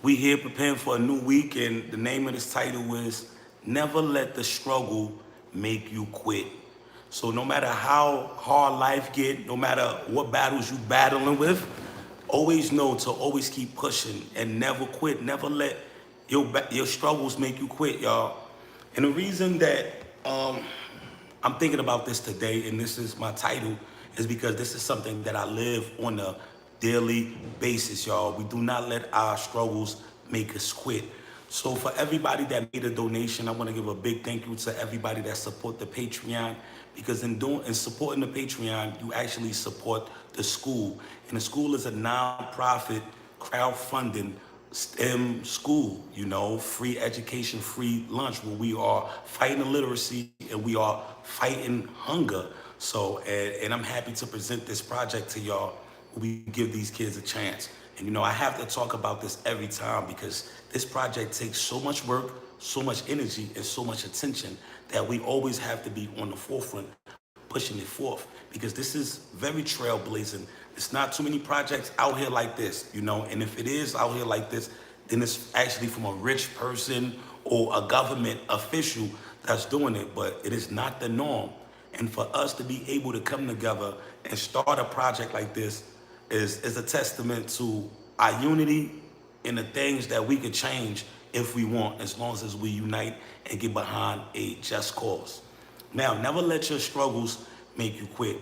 We here preparing for a new week, and the name of this title is Never Let the Struggle Make You Quit. So no matter how hard life get, no matter what battles you battling with, always know to always keep pushing and never quit. Never let your struggles make you quit, y'all. And the reason that I'm thinking about this today, and this is my title, is because this is something that I live on a daily basis, y'all. We do not let our struggles make us quit. So for everybody that made a donation, I want to give a big thank you to everybody that support the Patreon, because in supporting the Patreon, you actually support the school. And the school is a non-profit crowdfunding STEM school, free education, free lunch, where we are fighting illiteracy and we are fighting hunger. So, and I'm happy to present this project to y'all. We give these kids a chance. And I have to talk about this every time because this project takes so much work, so much energy, and so much attention that we always have to be on the forefront pushing it forth, because this is very trailblazing. It's not too many projects out here like this, and if it is out here like this, then it's actually from a rich person or a government official that's doing it, but it is not the norm. And for us to be able to come together and start a project like this is a testament to our unity and the things that we could change if we want, as long as we unite and get behind a just cause. Now, never let your struggles make you quit.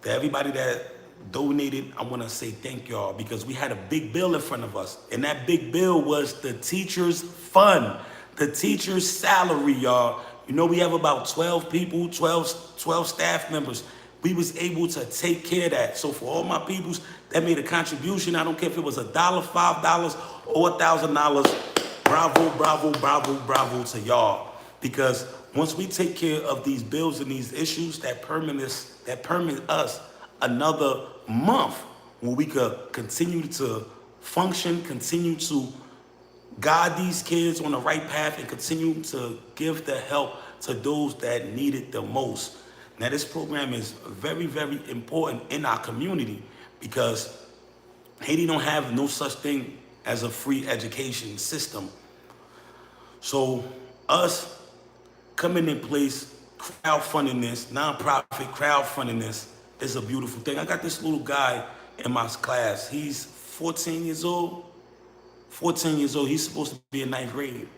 To everybody that donated, I want to say thank y'all, because we had a big bill in front of us, and that big bill was the teacher's fund, the teacher's salary, y'all. We have about 12 people, 12 staff members. We was able to take care of that. So for all my peoples that made a contribution, I don't care if it was $1, $5, or $1,000, bravo, bravo, bravo, bravo to y'all. Because once we take care of these bills and these issues, that permit us another month where we could continue to function, continue to guide these kids on the right path, and continue to give the help to those that need it the most. Now, this program is very, very important in our community because Haiti don't have no such thing as a free education system. So us coming in place, crowdfunding this, nonprofit crowdfunding this, is a beautiful thing. I got this little guy in my class. He's 14 years old. 14 years old. He's supposed to be in ninth grade.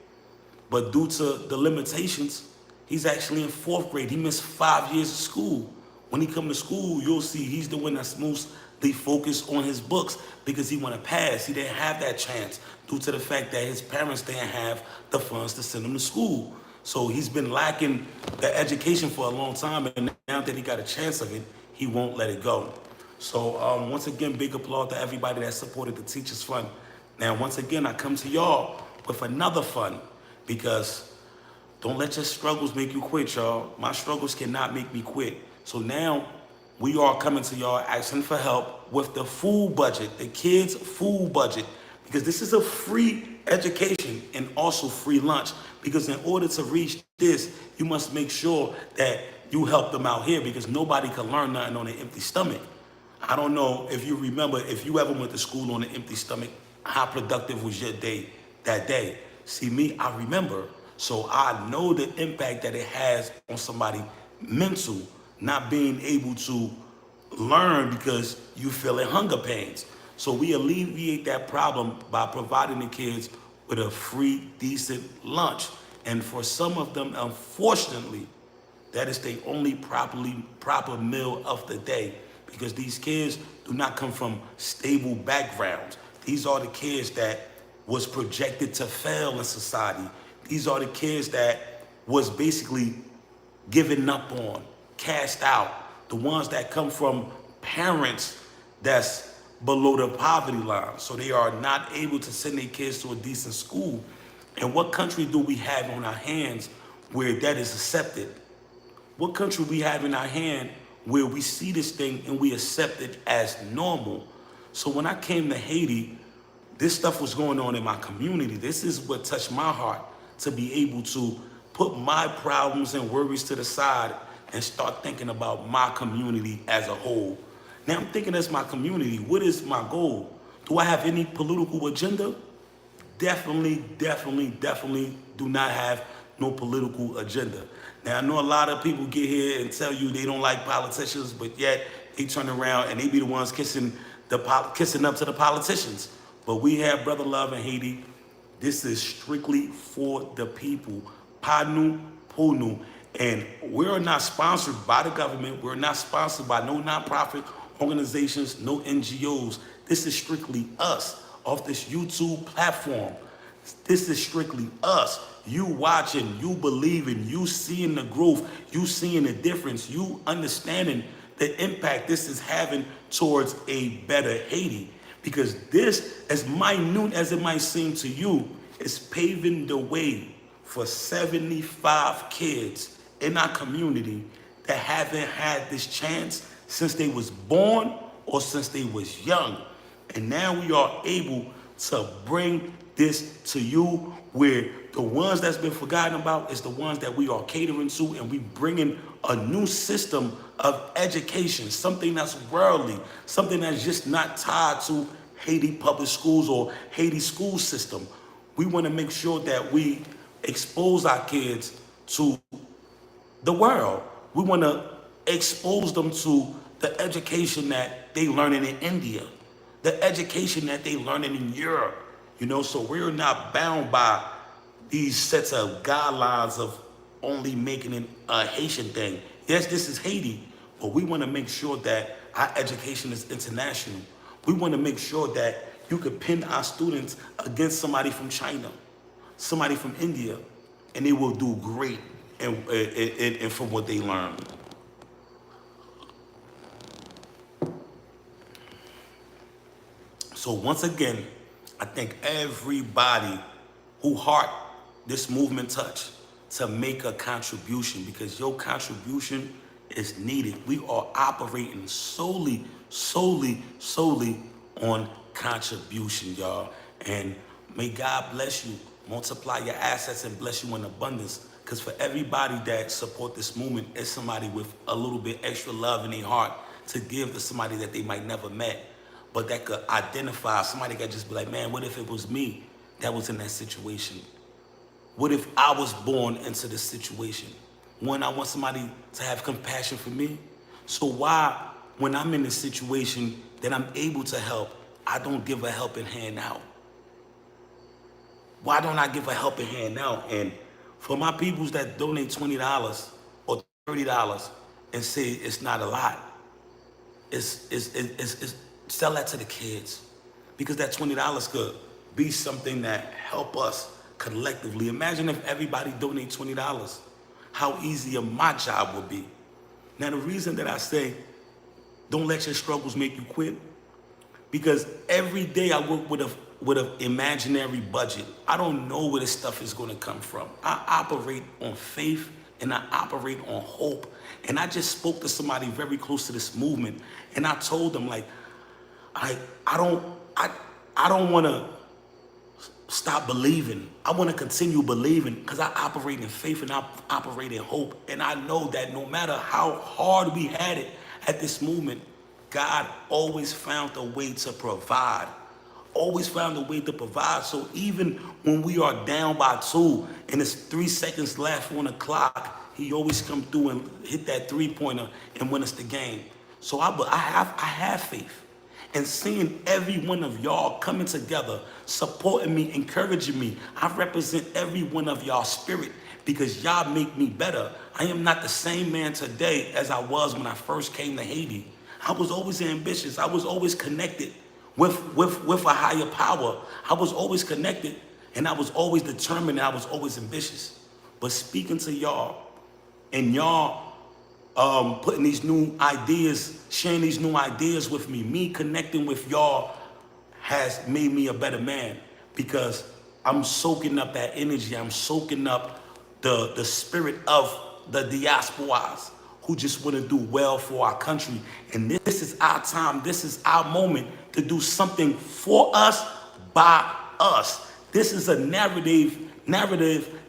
But due to the limitations, he's actually in fourth grade. He missed 5 years of school. When he come to school, you'll see he's the one that's mostly focused on his books because he want to pass. He didn't have that chance due to the fact that his parents didn't have the funds to send him to school. So he's been lacking the education for a long time, and now that he got a chance of it, he won't let it go. So once again, big applause to everybody that supported the Teachers Fund. Now, once again, I come to y'all with another fund, because don't let your struggles make you quit, y'all. My struggles cannot make me quit. So now we are coming to y'all asking for help with the food budget, the kids' food budget, because this is a free education and also free lunch. Because in order to reach this, you must make sure that you help them out here, because nobody can learn nothing on an empty stomach. I don't know if you remember, if you ever went to school on an empty stomach, how productive was your day that day? See, me, I remember. So I know the impact that it has on somebody mental, not being able to learn because you feel in hunger pains. So we alleviate that problem by providing the kids with a free, decent lunch. And for some of them, unfortunately, that is the only proper meal of the day, because these kids do not come from stable backgrounds. These are the kids that was projected to fail in society. These are the kids that was basically given up on, cast out, the ones that come from parents that's below the poverty line. So they are not able to send their kids to a decent school. And what country do we have on our hands where that is accepted? What country we have in our hand where we see this thing and we accept it as normal? So when I came to Haiti, this stuff was going on in my community. This is what touched my heart, to be able to put my problems and worries to the side and start thinking about my community as a whole. Now I'm thinking as my community, what is my goal? Do I have any political agenda? definitely do not have no political agenda. Now I know a lot of people get here and tell you they don't like politicians, but yet they turn around and they be the ones kissing up to the politicians. But we have brother love in Haiti. This is strictly for the people. Panu Punu. And we're not sponsored by the government. We're not sponsored by no nonprofit organizations, no NGOs. This is strictly us off this YouTube platform. This is strictly us. You watching, you believing, you seeing the growth, you seeing the difference, you understanding the impact this is having towards a better Haiti. Because this, as minute as it might seem to you, is paving the way for 75 kids in our community that haven't had this chance since they was born or since they was young. And now we are able to bring this to you, where the ones that's been forgotten about is the ones that we are catering to, and we bringing a new system of education, something that's worldly, something that's just not tied to Haiti public schools or Haiti school system. We want to make sure that we expose our kids to the world. We want to expose them to the education that they learning in India, the education that they learning in Europe. So we're not bound by these sets of guidelines of only making it a Haitian thing. Yes, this is Haiti, but we want to make sure that our education is international. We want to make sure that you could pin our students against somebody from China, somebody from India, and they will do great and from what they learn. So once again, I thank everybody who heart this movement touch to make a contribution, because your contribution is needed. We are operating solely on contribution, y'all. And may God bless you, multiply your assets, and bless you in abundance. Because for everybody that support this movement is somebody with a little bit extra love in their heart to give to somebody that they might never met, but that could identify. Somebody could just be like, man, what if it was me that was in that situation? What if I was born into this situation? One, I want somebody to have compassion for me. So why, when I'm in a situation that I'm able to help, I don't give a helping hand out? Why don't I give a helping hand out? And for my peoples that donate $20 or $30 and say it's not a lot, it's sell that to the kids, because that $20 could be something that help us collectively. Imagine if everybody donate $20, how easier my job would be. Now, the reason that I say don't let your struggles make you quit, because every day I work with an imaginary budget. I don't know where this stuff is going to come from. I operate on faith and I operate on hope. And I just spoke to somebody very close to this movement, and I told them, like, I don't want to stop believing. I want to continue believing, because I operate in faith and I operate in hope. And I know that no matter how hard we had it at this movement, God always found a way to provide. Always found a way to provide. So even when we are down by 2 and it's 3 seconds left on the clock, he always come through and hit that 3-pointer and win us the game. So I have faith. And seeing every one of y'all coming together, supporting me, encouraging me, I represent every one of y'all spirit, because y'all make me better. I am not the same man today as I was when I first came to Haiti. I was always ambitious. I was always connected with a higher power. I was always connected, and I was always determined, and I was always ambitious. But speaking to y'all, and y'all putting these new ideas, sharing these new ideas with me connecting with y'all has made me a better man, because I'm soaking up that energy. I'm soaking up the spirit of the diasporas who just want to do well for our country. And this is our time. This is our moment to do something for us, by us. This is a narrative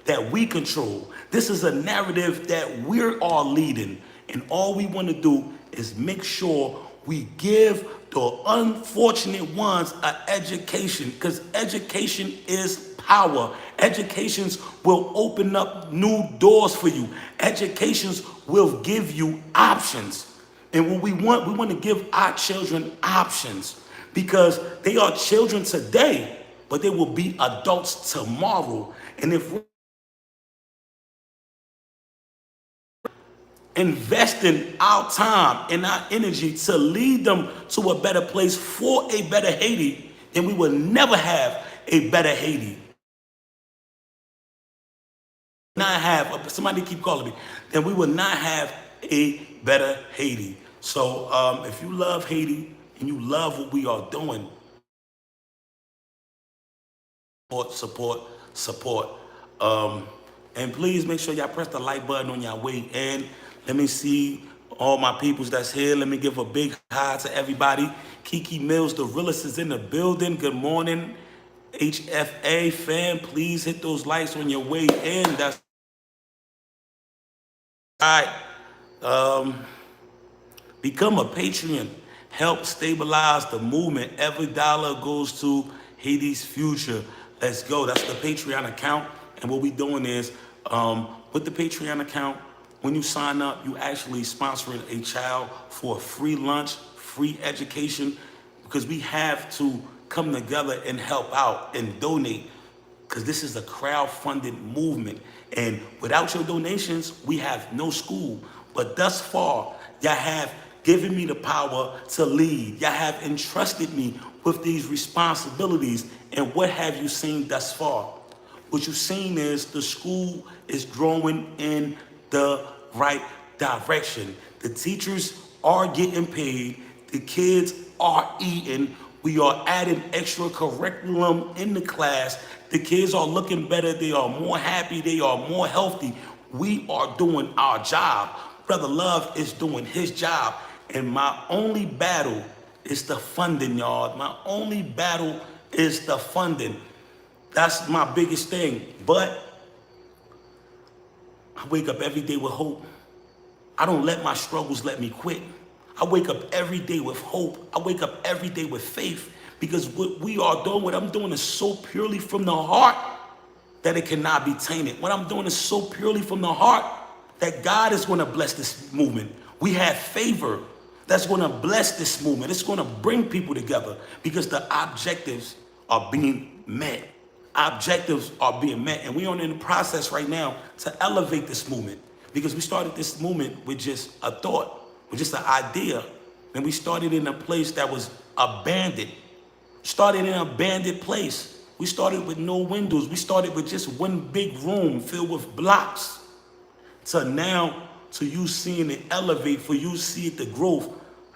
that we control. This is a narrative that we're all leading. And all we want to do is make sure we give The unfortunate ones are education, because education is power. Educations will open up new doors for you. Educations will give you options. And what we want to give our children options, because they are children today, but they will be adults tomorrow. And if we investing our time and our energy to lead them to a better place for a better Haiti, then we will never have a better Haiti. Not have somebody keep calling me, then we will not have a better Haiti. So if you love Haiti and you love what we are doing, support, support. And please make sure y'all press the like button on your way in. Let me see all my peoples that's here. Let me give a big hi to everybody. Kiki Mills, the realist, is in the building. Good morning, HFA fam. Please hit those likes on your way in. That's right. Become a Patreon. Help stabilize the movement. Every dollar goes to Haiti's future. Let's go. That's the Patreon account. And what we're doing is, with the Patreon account, when you sign up, you actually sponsoring a child for a free lunch, free education, because we have to come together and help out and donate, because this is a crowd-funded movement. And without your donations, we have no school. But thus far, y'all have given me the power to lead. Y'all have entrusted me with these responsibilities. And what have you seen thus far? What you've seen is the school is growing in the right direction. The teachers are getting paid. The kids are eating. We are adding extra curriculum in the class. The kids are looking better. They are more happy. They are more healthy. We are doing our job. Brother Love is doing his job. And my only battle is the funding, y'all. My only battle is the funding. That's my biggest thing. But I wake up every day with hope. I don't let my struggles let me quit. I wake up every day with hope. I wake up every day with faith, because what we are doing, what I'm doing, is so purely from the heart that it cannot be tainted. What I'm doing is so purely from the heart that God is going to bless this movement. We have favor that's going to bless this movement. It's going to bring people together, because the objectives are being met. Objectives are being met. And we are in the process right now to elevate this movement, because we started this movement with just a thought, with just an idea. And we started in a place that was abandoned. Started in an abandoned place. We started with no windows. We started with just one big room filled with blocks. So now, to you seeing it elevate, for you see it, the growth.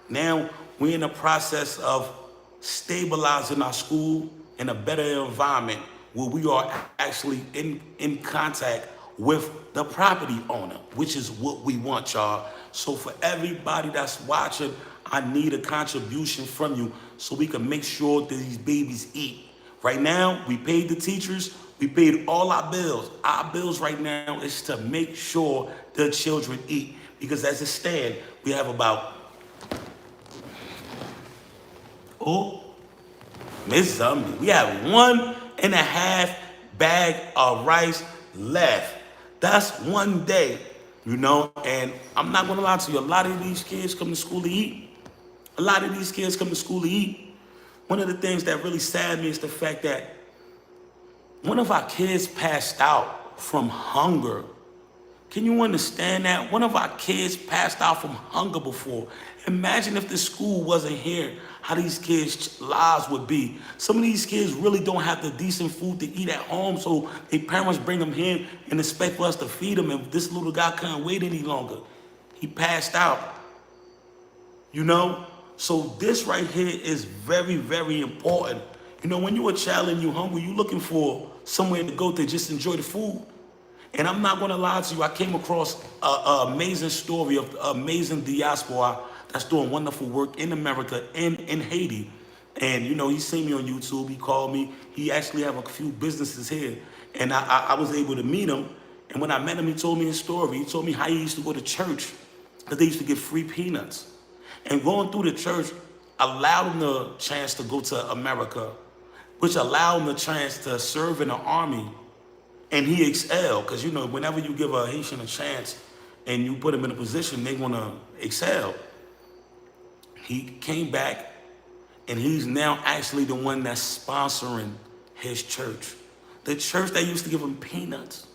Now we're in the process of stabilizing our school in a better environment, where we are actually in contact with the property owner, which is what we want, y'all. So for everybody that's watching, I need a contribution from you so we can make sure that these babies eat. Right now, we paid the teachers, we paid all our bills. Our bills right now is to make sure the children eat. Because as it stands, we have about, Miss Zombie, we have 1.5 bag of rice left. That's one day, and I'm not gonna lie to you, a lot of these kids come to school to eat. A lot of these kids come to school to eat. One of the things that really saddened me is the fact that one of our kids passed out from hunger. Can you understand that? One of our kids passed out from hunger before. Imagine if the school wasn't here, how these kids' lives would be. Some of these kids really don't have the decent food to eat at home, so their parents bring them here and expect for us to feed them, and this little guy couldn't wait any longer. He passed out, So this right here is very, very important. When you're a child and you're hungry, you're looking for somewhere to go to just enjoy the food. And I'm not gonna lie to you, I came across an amazing story of an amazing diaspora that's doing wonderful work in America and in Haiti. And he seen me on YouTube, he called me. He actually have a few businesses here. And I was able to meet him. And when I met him, he told me his story. He told me how he used to go to church, because they used to get free peanuts. And going through the church, allowed him the chance to go to America, which allowed him the chance to serve in the army, and he excelled. Because whenever you give a Haitian a chance and you put him in a position, they want to excel. He came back, and he's now actually the one that's sponsoring his church. The church that used to give him peanuts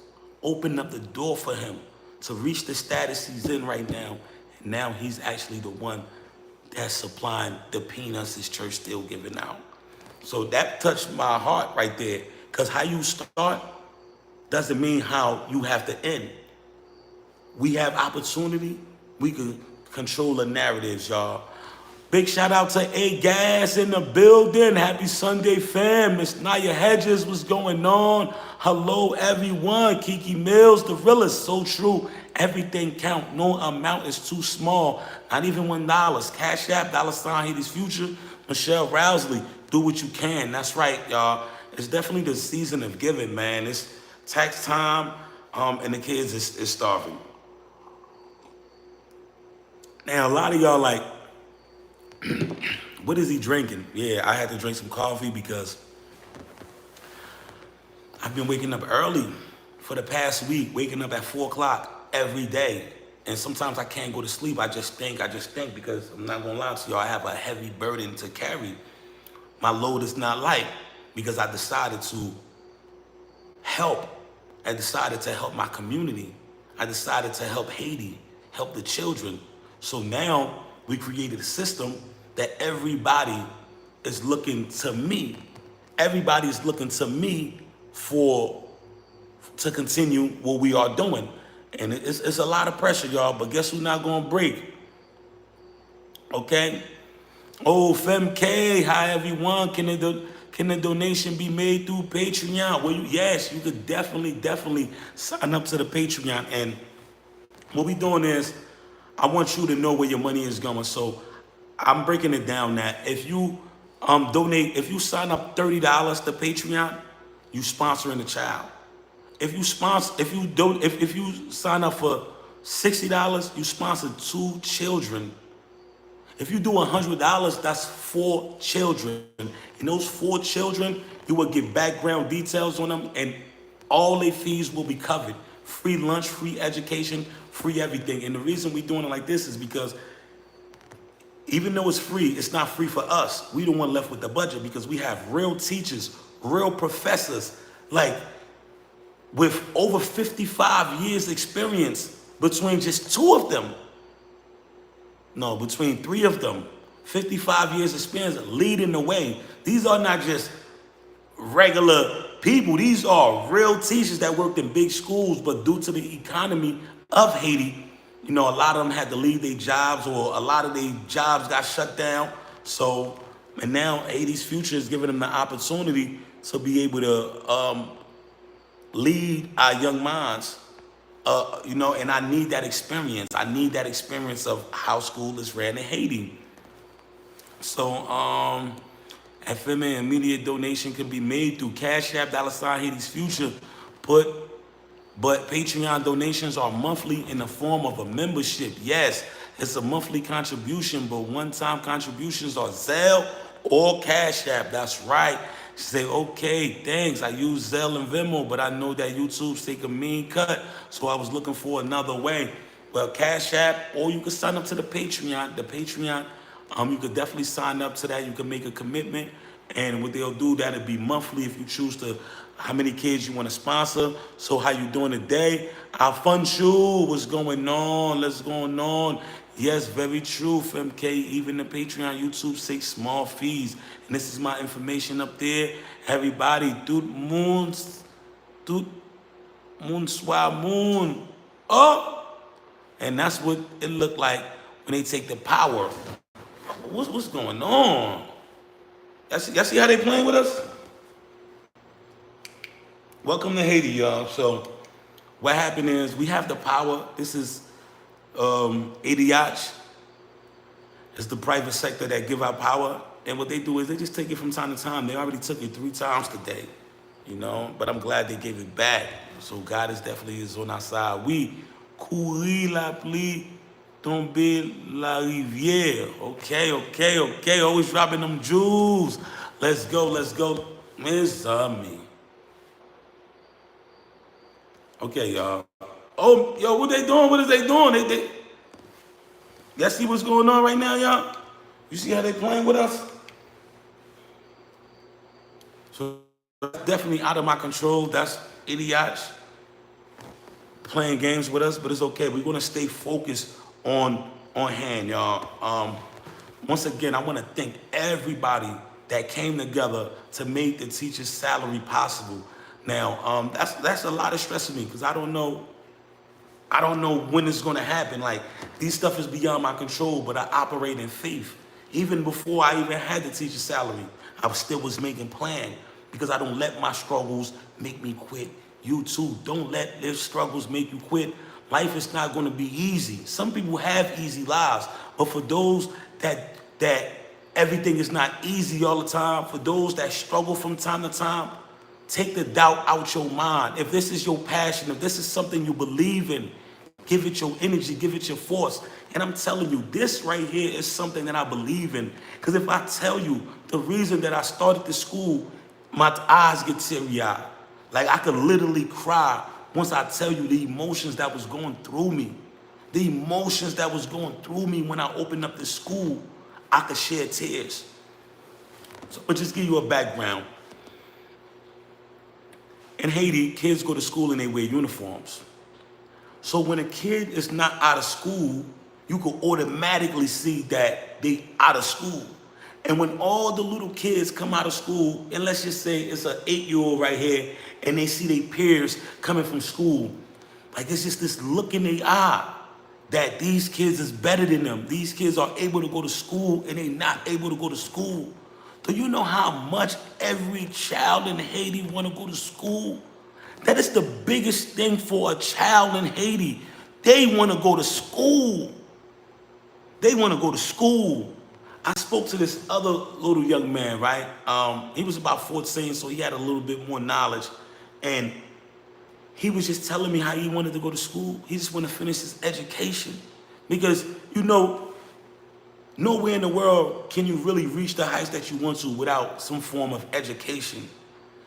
opened up the door for him to reach the status he's in right now. And now he's actually the one that's supplying the peanuts his church still giving out. So that touched my heart right there. Because how you start doesn't mean how you have to end. We have opportunity. We can control the narratives, y'all. Big shout out to A Gas in the building. Happy Sunday, fam. Miss Naya Hedges, what's going on? Hello, everyone. Kiki Mills, the realest. So true. Everything count. No amount is too small. Not even $1. Cash App, $ Haiti's future. Michelle Rousley, do what you can. That's right, y'all. It's definitely the season of giving, man. It's tax time, and the kids is starving. Now, a lot of y'all like, what is he drinking? Yeah, I had to drink some coffee because I've been waking up early for the past week, waking up at 4 o'clock every day. And sometimes I can't go to sleep. I just think because I'm not gonna lie to y'all, I have a heavy burden to carry. My load is not light because I decided to help. I decided to help my community. I decided to help Haiti, help the children. So now we created a system that everybody is looking to me. Everybody is looking to me to continue what we are doing. And it's a lot of pressure, y'all, but guess who's not gonna break? Okay? Oh, FemK, hi everyone. Can the donation be made through Patreon? Well, yes, you could definitely sign up to the Patreon. And what we doing is, I want you to know where your money is going. So I'm breaking it down that if you donate, if you sign up $30 to Patreon, you sponsoring a child. If you sign up for $60, you sponsor 2 children. If you do $100, that's 4 children. And those 4 children, you will get background details on them, and all their fees will be covered. Free lunch, free education, free everything. And the reason we're doing it like this is because even though it's free, it's not free for us. We the one left with the budget because we have real teachers, real professors, like with over 55 years experience between just 2 of them. No, between 3 of them. 55 years experience leading the way. These are not just regular people. These are real teachers that worked in big schools, but due to the economy of Haiti, a lot of them had to leave their jobs, or a lot of their jobs got shut down. So, and now Haiti's future is giving them the opportunity to be able to lead our young minds, and I need that experience. I need that experience of how school is ran in Haiti. So, FMA immediate donation can be made through Cash App, $ Haiti's future. But Patreon donations are monthly in the form of a membership. Yes, it's a monthly contribution, but one-time contributions are Zelle or Cash App. That's right. She say, okay, thanks. I use Zelle and Venmo, but I know that YouTube's take a mean cut, so I was looking for another way. Well, Cash App, or you can sign up to the Patreon. The Patreon, you could definitely sign up to that. You can make a commitment, and what they'll do, that'll be monthly if you choose to, how many kids you want to sponsor. So how you doing today? Alfonso, what's going on? What's going on? Yes, very true, FMK. Even the Patreon, YouTube takes small fees. And this is my information up there. Everybody, moon, swab moon, up. And that's what it looked like when they take the power. What's going on? Y'all see how they playing with us? Welcome to Haiti, y'all. So what happened is we have the power. This is ADH. It's the private sector that give out power. And what they do is they just take it from time to time. They already took it 3 times today, but I'm glad they gave it back. So God is definitely on our side. We, courez la pluie, Tombe la rivière. Okay, okay, okay. Always dropping them jewels. Let's go, let's go. Miss me. Okay, y'all. Oh, yo, what they doing? What is they doing? Y'all see what's going on right now, y'all? You see how they playing with us? So that's definitely out of my control. That's idiots playing games with us, but it's okay. We're gonna stay focused on hand, y'all. Once again, I want to thank everybody that came together to make the teacher's salary possible. Now, that's a lot of stress for me because I don't know when it's gonna happen. Like these stuff is beyond my control, but I operate in faith. Even before I even had the teacher salary, I still was making plan because I don't let my struggles make me quit. You too, don't let their struggles make you quit. Life is not gonna be easy. Some people have easy lives, but for those that everything is not easy all the time, for those that struggle from time to time, take the doubt out your mind. If this is your passion, if this is something you believe in, give it your energy, give it your force. And I'm telling you, this right here is something that I believe in. Because if I tell you the reason that I started the school, my eyes get teary-eyed. Like I could literally cry once I tell you the emotions that was going through me. The emotions that was going through me when I opened up this school, I could shed tears. So I'll just give you a background. In Haiti, kids go to school and they wear uniforms. So when a kid is not out of school, you can automatically see that they out of school. And when all the little kids come out of school, and let's just say it's an 8-year-old right here, and they see their peers coming from school, like it's just this look in their eye that these kids is better than them. These kids are able to go to school and they not able to go to school. Do you know how much every child in Haiti want to go to school? That is the biggest thing for a child in Haiti. They want to go to school. They want to go to school. I spoke to this other little young man, right? He was about 14, so he had a little bit more knowledge. And he was just telling me how he wanted to go to school. He just wanted to finish his education. Because, you know, nowhere in the world can you really reach the heights that you want to without some form of education.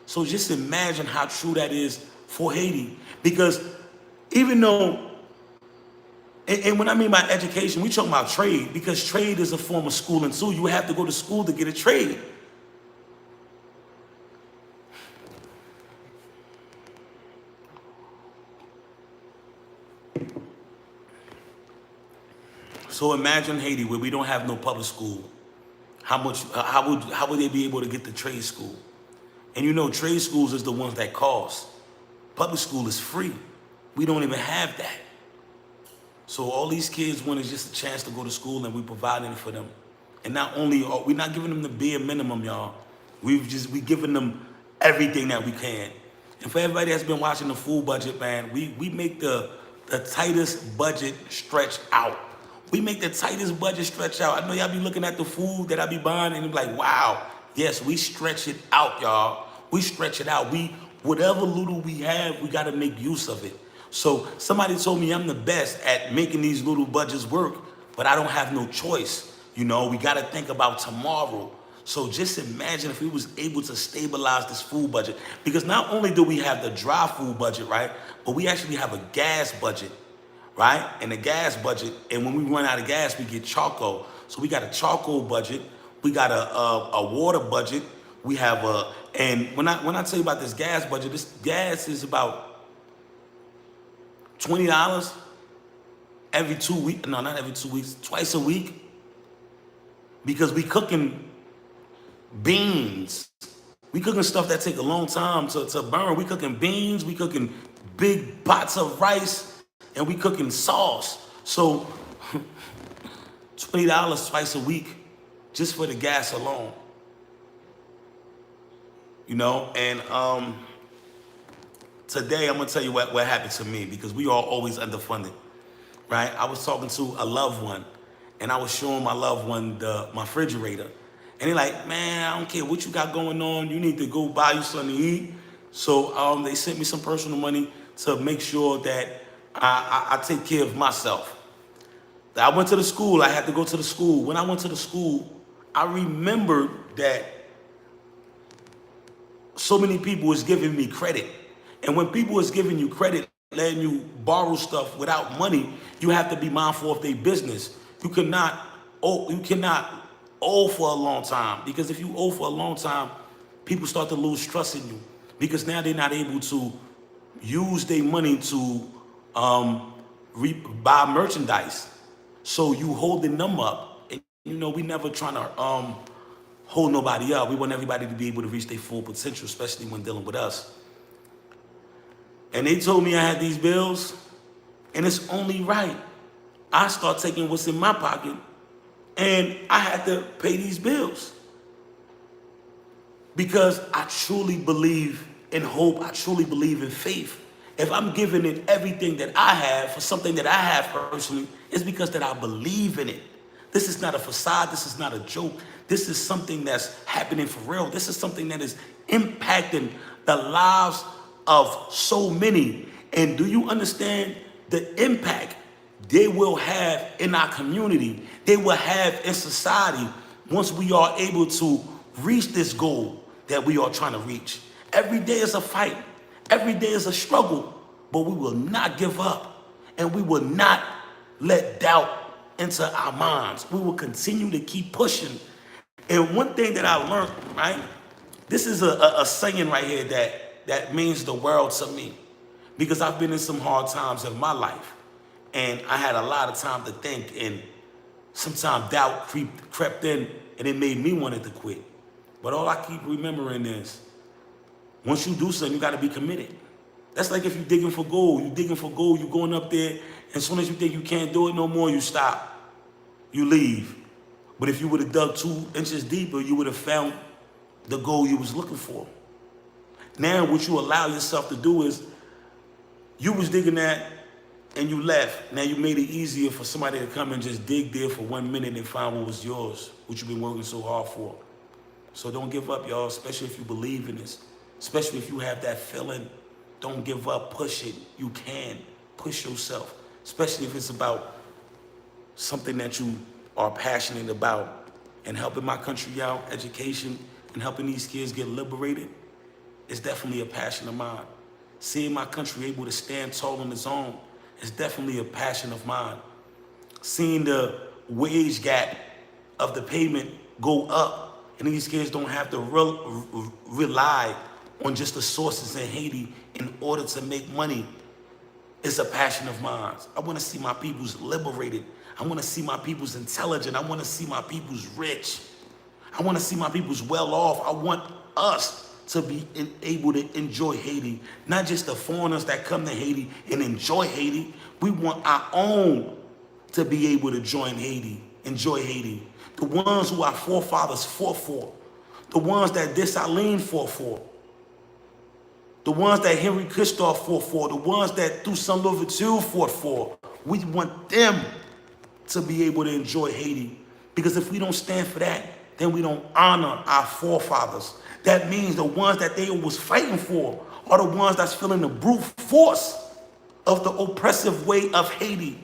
So just imagine how true that is for Haiti. Because even though, and when I mean by education, we talking about trade, because trade is a form of schooling too. You have to go to school to get a trade. So imagine Haiti where we don't have no public school. How would they be able to get to trade school? And you know, trade schools is the ones that cost. Public school is free. We don't even have that. So all these kids want is just a chance to go to school, and we providing it for them. And not only are we not giving them the bare minimum, y'all. We giving them everything that we can. And for everybody that's been watching the food budget, man, we make the tightest budget stretch out. We make the tightest budget stretch out. I know y'all be looking at the food that I be buying and be like, wow, yes, we stretch it out, y'all. We stretch it out. Whatever little we have, we gotta make use of it. So somebody told me I'm the best at making these little budgets work, but I don't have no choice. You know, we gotta think about tomorrow. So just imagine if we was able to stabilize this food budget. Because not only do we have the dry food budget, right, but we actually have a gas budget. Right? And the gas budget, and when we run out of gas, we get charcoal. So we got a charcoal budget, we got a water budget, we have and when I tell you about this gas budget, this gas is about $20 every 2 weeks. No, not every 2 weeks, twice a week. Because we cooking beans. We cooking stuff that take a long time to burn. We cooking beans, we cooking big pots of rice, and we cooking sauce. So $20 twice a week just for the gas alone. You know, and today I'm gonna tell you what happened to me, because we are always underfunded, right? I was talking to a loved one, and I was showing my loved one my refrigerator. And they're like, man, I don't care what you got going on, you need to go buy you something to eat. So they sent me some personal money to make sure that I take care of myself. I went to the school. I had to go to the school. When I went to the school, I remembered that so many people was giving me credit. And when people is giving you credit, letting you borrow stuff without money, you have to be mindful of their business. You cannot owe for a long time, because if you owe for a long time, people start to lose trust in you, because now they're not able to use their money to buy merchandise. So you holding them up, and we never trying to hold nobody up. We want everybody to be able to reach their full potential, especially when dealing with us. And they told me I had these bills, and it's only right. I start taking what's in my pocket, and I had to pay these bills. Because I truly believe in hope. I truly believe in faith. If I'm giving it everything that I have for something that I have personally, it's because that I believe in it. This is not a facade. This is not a joke. This is something that's happening for real. This is something that is impacting the lives of so many. And do you understand the impact they will have in our community? They will have in society once we are able to reach this goal that we are trying to reach. Every day is a fight. Every day is a struggle, but we will not give up, and we will not let doubt into our minds. We will continue to keep pushing. And one thing that I learned, right? This is a saying right here that means the world to me, because I've been in some hard times in my life, and I had a lot of time to think, and sometimes doubt crept in, and it made me want to quit. But all I keep remembering is, once you do something, you got to be committed. That's like if you're digging for gold. You're digging for gold, you're going up there, and as soon as you think you can't do it no more, you stop. You leave. But if you would have dug 2 inches deeper, you would have found the goal you was looking for. Now what you allow yourself to do is, you was digging that and you left. Now you made it easier for somebody to come and just dig there for 1 minute and find what was yours, what you've been working so hard for. So don't give up, y'all, especially if you believe in this. Especially if you have that feeling. Don't give up, push it. You can push yourself, especially if it's about something that you are passionate about. And helping my country out, education, and helping these kids get liberated is definitely a passion of mine. Seeing my country able to stand tall on its own is definitely a passion of mine. Seeing the wage gap of the payment go up, and these kids don't have to rely on just the sources in Haiti in order to make money, is a passion of mine. I want to see my peoples liberated. I want to see my peoples intelligent. I want to see my peoples rich. I want to see my peoples well off. I want us to be able to enjoy Haiti. Not just the foreigners that come to Haiti and enjoy Haiti. We want our own to be able to join Haiti, enjoy Haiti. The ones who our forefathers fought for. The ones that Dessalines fought for. The ones that Henry Christophe fought for. The ones that Toussaint Louverture fought for. We want them to be able to enjoy Haiti. Because if we don't stand for that, then we don't honor our forefathers. That means the ones that they was fighting for are the ones that's feeling the brute force of the oppressive way of Haiti.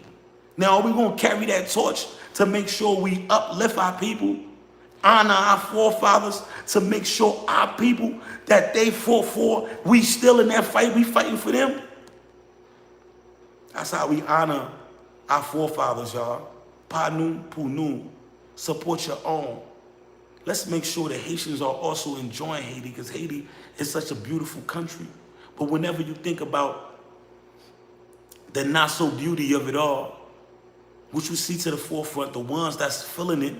Now, are we going to carry that torch to make sure we uplift our people, honor our forefathers, to make sure our people that they fought for, we still in that fight, we fighting for them? That's how we honor our forefathers, y'all. Pa nou pou nou. Support your own. Let's make sure that Haitians are also enjoying Haiti, because Haiti is such a beautiful country. But whenever you think about the not so beauty of it all, what you see to the forefront, the ones that's feeling it,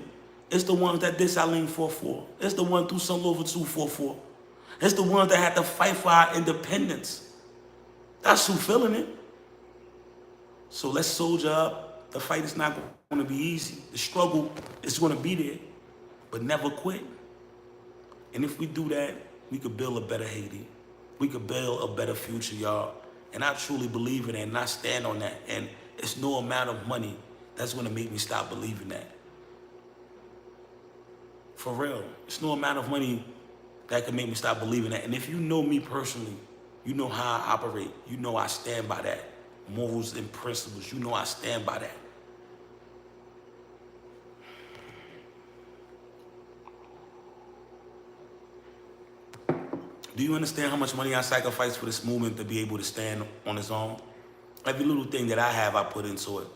it's the ones that Dessalines fought for. It's the one Toussaint Louverture fought for. It's the ones that had to fight for our independence. That's who feeling it. So let's soldier up. The fight is not going to be easy. The struggle is going to be there, but never quit. And if we do that, we could build a better Haiti. We could build a better future, y'all. And I truly believe in it, and I stand on that. And it's no amount of money that's going to make me stop believing that. For real. It's no amount of money that can make me stop believing that. And if you know me personally, you know how I operate. You know I stand by that. Morals and principles. You know I stand by that. Do you understand how much money I sacrificed for this movement to be able to stand on its own? Every little thing that I have, I put into it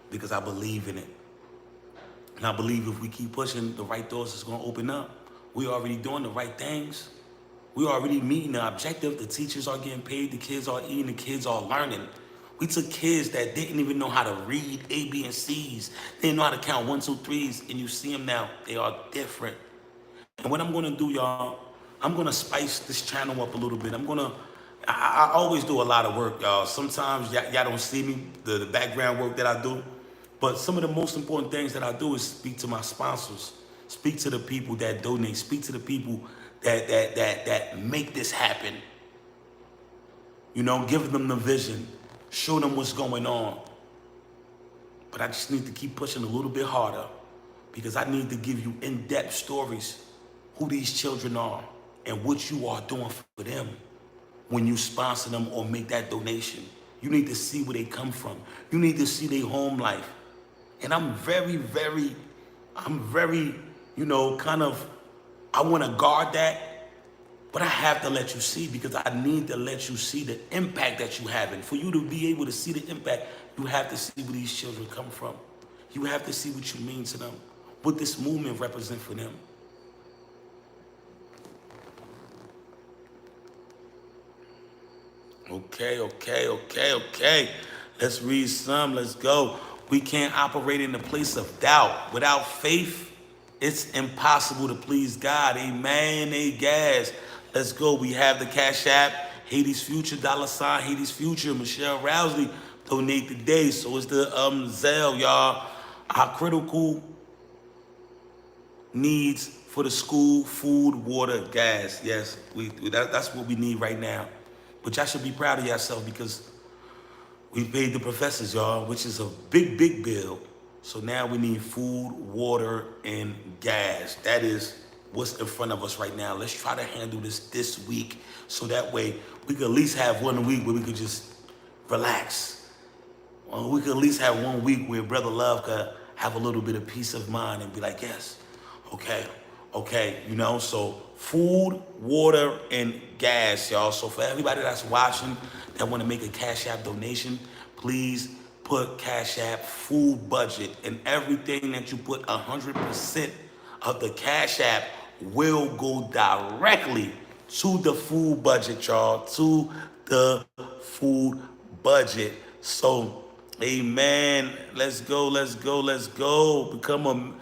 because I believe in it. And I believe if we keep pushing, the right doors is going to open up. We already doing the right things. We already meeting the objective. The teachers are getting paid. The kids are eating. The kids are learning. We took kids that didn't even know how to read A, B, and C's. They didn't know how to count 1, 2, 3s. And you see them now. They are different. And what I'm going to do, y'all, I'm going to spice this channel up a little bit. I always do a lot of work, y'all. Sometimes y'all don't see me, the background work that I do. But some of the most important things that I do is speak to my sponsors, speak to the people that donate, speak to the people that make this happen. You know, give them the vision, show them what's going on. But I just need to keep pushing a little bit harder because I need to give you in-depth stories, who these children are and what you are doing for them when you sponsor them or make that donation. You need to see where they come from. You need to see their home life. And I'm very, you know, I want to guard that, but I have to let you see because I need to let you see the impact that you have. And for you to be able to see the impact, you have to see where these children come from. You have to see what you mean to them, what this movement represents for them. Okay. Let's read some. Let's go. We can't operate in the place of doubt. Without faith, it's impossible to please God. Amen. Gas. Let's go. We have the Cash App, Haiti's Future, $ Haiti's Future. Michelle Rousley donate today. So it's the Zelle, y'all. Our critical needs for the school: food, water, gas. Yes, that's what we need right now. But y'all should be proud of yourself because we paid the professors, y'all, which is a big bill. So now we need food, water, and gas. That is what's in front of us right now. Let's try to handle this week so that way we could at least have 1 week where we could just relax. We could at least have 1 week where Brother Love could have a little bit of peace of mind and be like, yes, okay, you know, so food, water, and gas, y'all. So for everybody that's watching that want to make a Cash App donation, please put Cash App food budget, and everything that you put, 100% of the Cash App will go directly to the food budget, y'all, to the food budget. So, amen. Let's go. Become a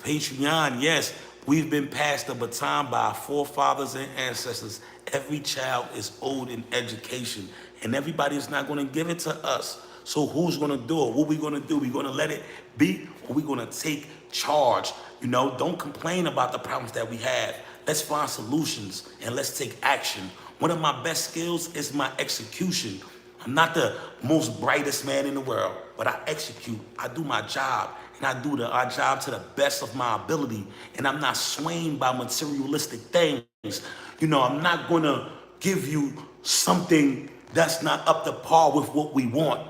Patreon. Yes, we've been passed the baton by our forefathers and ancestors. Every child is owed an education, and everybody is not going to give it to us. So who's going to do it? What are we going to do? We're going to let it be, or we're going to take charge? You know, don't complain about the problems that we have. Let's find solutions, and let's take action. One of my best skills is my execution. I'm not the most brightest man in the world, but I execute. I do my job, and I do our job to the best of my ability, and I'm not swayed by materialistic things. You know, I'm not going to give you something that's not up to par with what we want.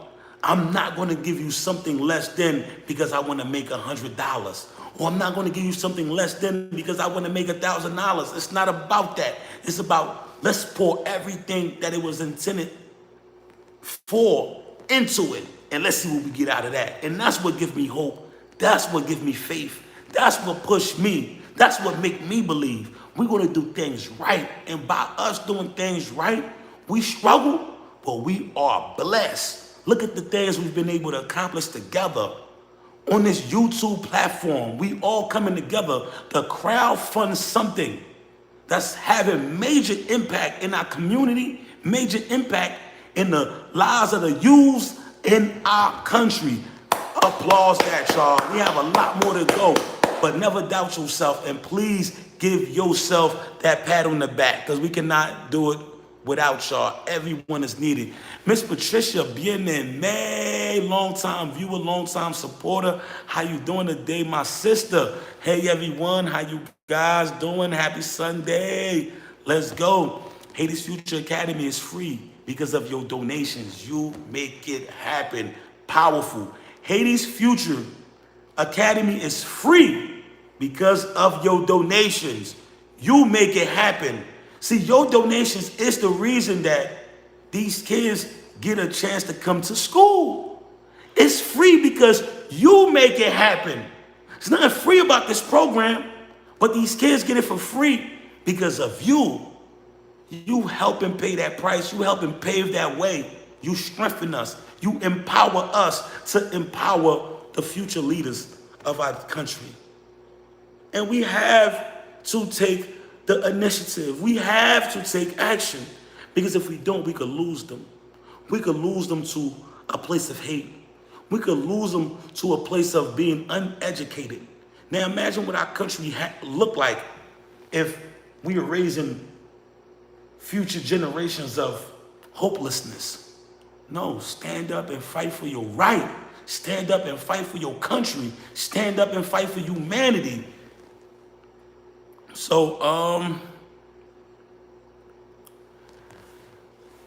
I'm not going to give you something less than because I want to make $100. Or I'm not going to give you something less than because I want to make $1,000. It's not about that. It's about let's pour everything that it was intended for into it, and let's see what we get out of that. And that's what gives me hope. That's what gives me faith. That's what pushed me. That's what make me believe we're going to do things right. And by us doing things right, we struggle, but we are blessed. Look at the things we've been able to accomplish together on this YouTube platform. We all coming together to crowdfund something that's having major impact in our community, major impact in the lives of the youths in our country. Applause that, y'all. We have a lot more to go, but never doubt yourself, and please give yourself that pat on the back, because we cannot do it without y'all. Everyone is needed. Miss Patricia, bienvenue, long-time viewer, long-time supporter. How you doing today, my sister? Hey, everyone. How you guys doing? Happy Sunday. Let's go. Haiti's Future Academy is free because of your donations. You make it happen. Powerful. Haiti's Future Academy is free because of your donations. You make it happen. See, your donations is the reason that these kids get a chance to come to school. It's free because you make it happen. There's nothing free about this program, but these kids get it for free because of you. You helping pay that price. You helping pave that way. You strengthen us. You empower us to empower the future leaders of our country. And we have to take the initiative. We have to take action, because if we don't, we could lose them. We could lose them to a place of hate. We could lose them to a place of being uneducated. Now imagine what our country looked like if we were raising future generations of hopelessness. No, stand up and fight for your right. Stand up and fight for your country. Stand up and fight for humanity. So,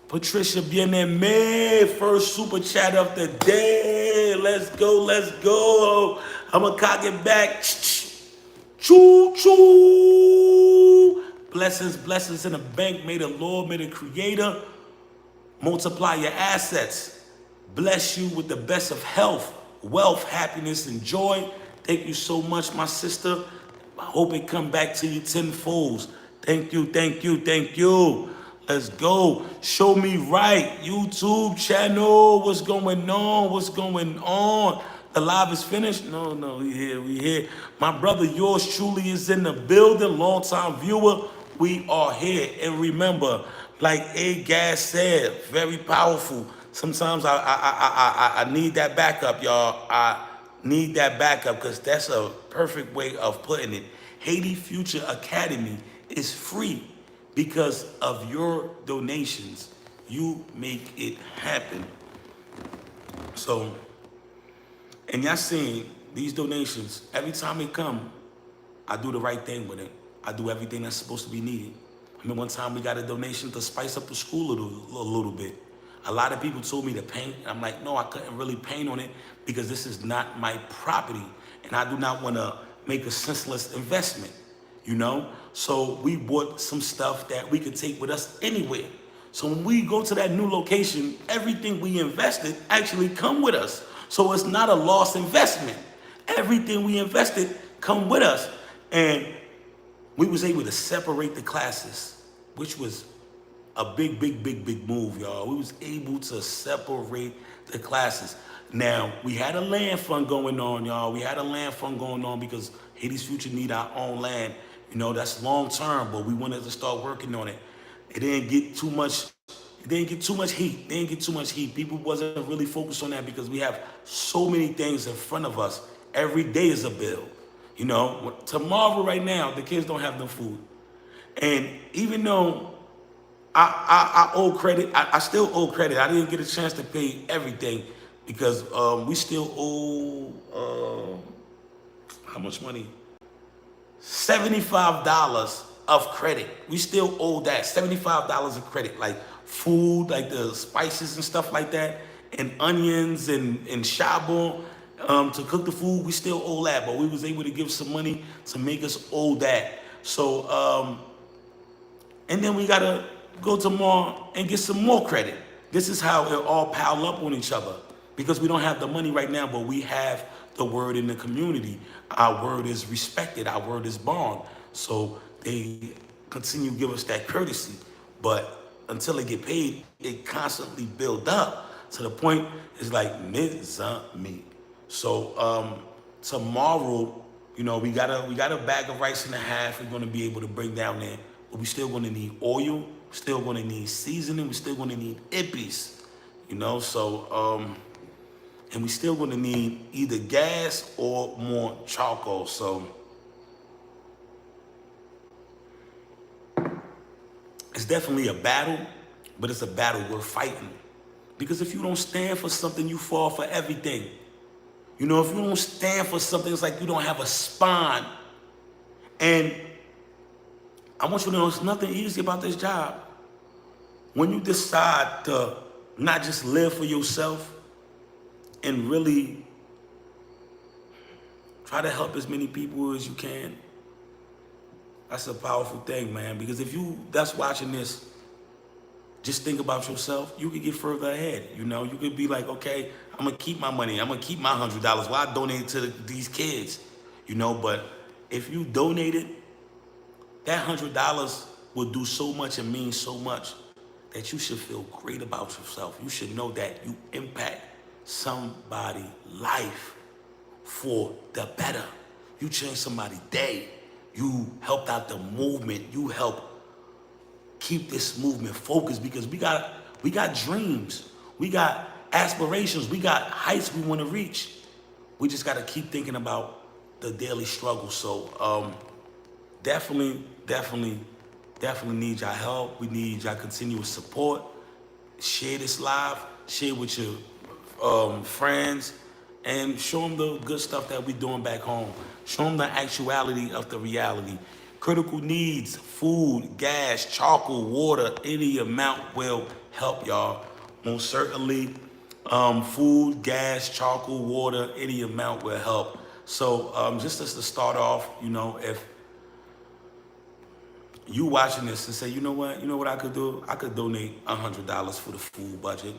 Patricia Bien-Aimé, first super chat of the day. Let's go, let's go. I'ma cock it back. Choo choo. Blessings, blessings in the bank. May the Lord, may the Creator multiply your assets. Bless you with the best of health, wealth, happiness, and joy. Thank you so much, my sister. I hope it come back to you tenfold. Thank you, thank you, thank you. Let's go. Show Me Right YouTube channel. What's going on? What's going on? The live is finished? No, we here. My brother, yours truly, is in the building. Long-time viewer, we are here. And remember, like A Gas said, very powerful. Sometimes I need that backup, y'all. I need that backup, because that's a perfect way of putting it. Haiti Future Academy is free because of your donations. You make it happen. So, and y'all seeing these donations, every time they come, I do the right thing with it. I do everything that's supposed to be needed. I mean, one time we got a donation to spice up the school a little bit. A lot of people told me to paint. I'm like, no, I couldn't really paint on it because this is not my property. And I do not want to make a senseless investment, you know? So we bought some stuff that we could take with us anywhere. So when we go to that new location, everything we invested actually come with us. So it's not a lost investment. Everything we invested come with us. And we was able to separate the classes, which was a big move, y'all. We was able to separate the classes. Now, we had a land fund going on, y'all. We had a land fund going on because Haiti's future need our own land. You know, that's long term, but we wanted to start working on it. It didn't get too much heat. People wasn't really focused on that because we have so many things in front of us. Every day is a bill. You know, tomorrow right now, the kids don't have no food. And even though I owe credit, I still owe credit. I didn't get a chance to pay everything because we still owe, how much money? $75 of credit. We still owe that, $75 of credit, like food, like the spices and stuff like that, and onions and shabu to cook the food. We still owe that, but we was able to give some money to make us owe that. So, and then we gotta go to mall and get some more credit. This is how it all pile up on each other, because we don't have the money right now, but we have the word in the community. Our word is respected. Our word is bond. So they continue to give us that courtesy. But until they get paid, it constantly build up to the point it's like me. So tomorrow, you know, we got a bag of rice and a half. We're going to be able to bring down there, but we still going to need oil. We're still going to need seasoning. We're still going to need ippies, you know. So and we still going to need either gas or more charcoal. So it's definitely a battle, but it's a battle worth fighting. Because if you don't stand for something, you fall for everything. You know, if you don't stand for something, it's like you don't have a spine. And I want you to know it's nothing easy about this job. When you decide to not just live for yourself and really try to help as many people as you can, That's a powerful thing, man. Because if you that's watching this, just think about yourself. You could get further ahead. You know, you could be like, okay, I'm gonna keep my money. I'm gonna keep my $100. Why I donate to these kids? You know, but if you donated, that $100 will do so much and mean so much that you should feel great about yourself. You should know that you impact somebody's life for the better. You changed somebody's day. You helped out the movement. You helped keep this movement focused because we got dreams. We got aspirations. We got heights we want to reach. We just got to keep thinking about the daily struggle. So definitely need y'all help. We need y'all continuous support. Share this live. Share with your friends, and show them the good stuff that we doing back home. Show them the actuality of the reality. Critical needs, food, gas, charcoal, water, any amount will help y'all. Most certainly, food, gas, charcoal, water, any amount will help. So just as to start off, you know, if you watching this and say, you know what I could do? I could donate $100 for the food budget.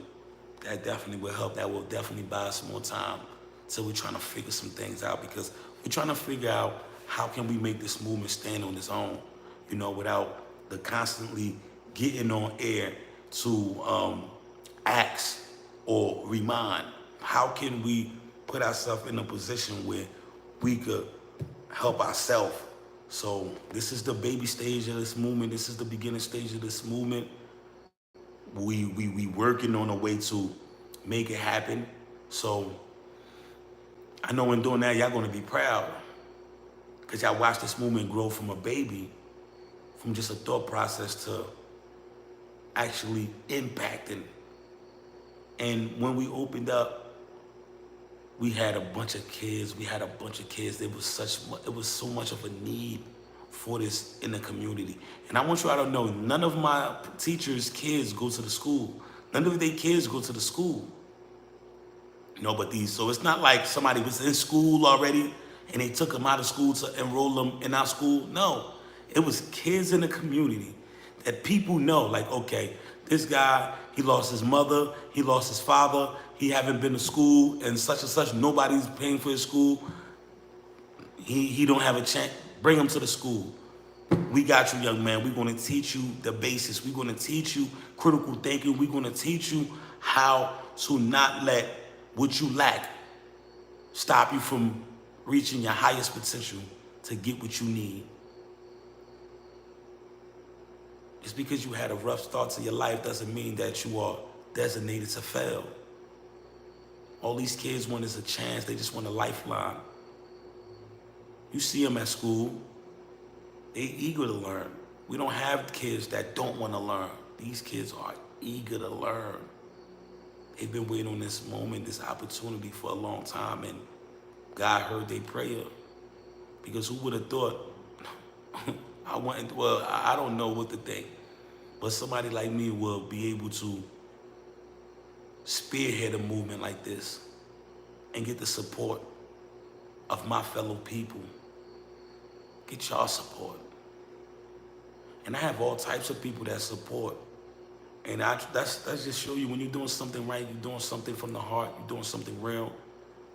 That definitely will help. That will definitely buy us more time till we're trying to figure some things out, because we're trying to figure out how can we make this movement stand on its own, you know, without the constantly getting on air to ask or remind. How can we put ourselves in a position where we could help ourselves? So this is the baby stage of this movement. This is the beginning stage of this movement. We working on a way to make it happen. So I know in doing that, y'all gonna be proud, because y'all watched this movement grow from a baby, from just a thought process to actually impacting. And when we opened up, we had a bunch of kids. There was so much of a need for this in the community. And I want y'all to know, none of my teachers' kids go to the school. None of their kids go to the school. No, but so it's not like somebody was in school already and they took them out of school to enroll them in our school. No, it was kids in the community that people know, like, okay, this guy, he lost his mother, he lost his father, he haven't been to school and such, nobody's paying for his school. He don't have a chance. Bring him to the school. We got you, young man. We're gonna teach you the basics. We're gonna teach you critical thinking. We're gonna teach you how to not let what you lack stop you from reaching your highest potential to get what you need. Just because you had a rough start to your life doesn't mean that you are designated to fail. All these kids want is a chance. They just want a lifeline. You see them at school, they eager to learn. We don't have kids that don't want to learn. These kids are eager to learn. They've been waiting on this moment, this opportunity for a long time, and God heard their prayer. Because who would have thought, I don't know what to think, but somebody like me will be able to spearhead a movement like this and get the support of my fellow people. Get y'all support. And I have all types of people that support. And that's just show you when you're doing something right, you're doing something from the heart, you're doing something real,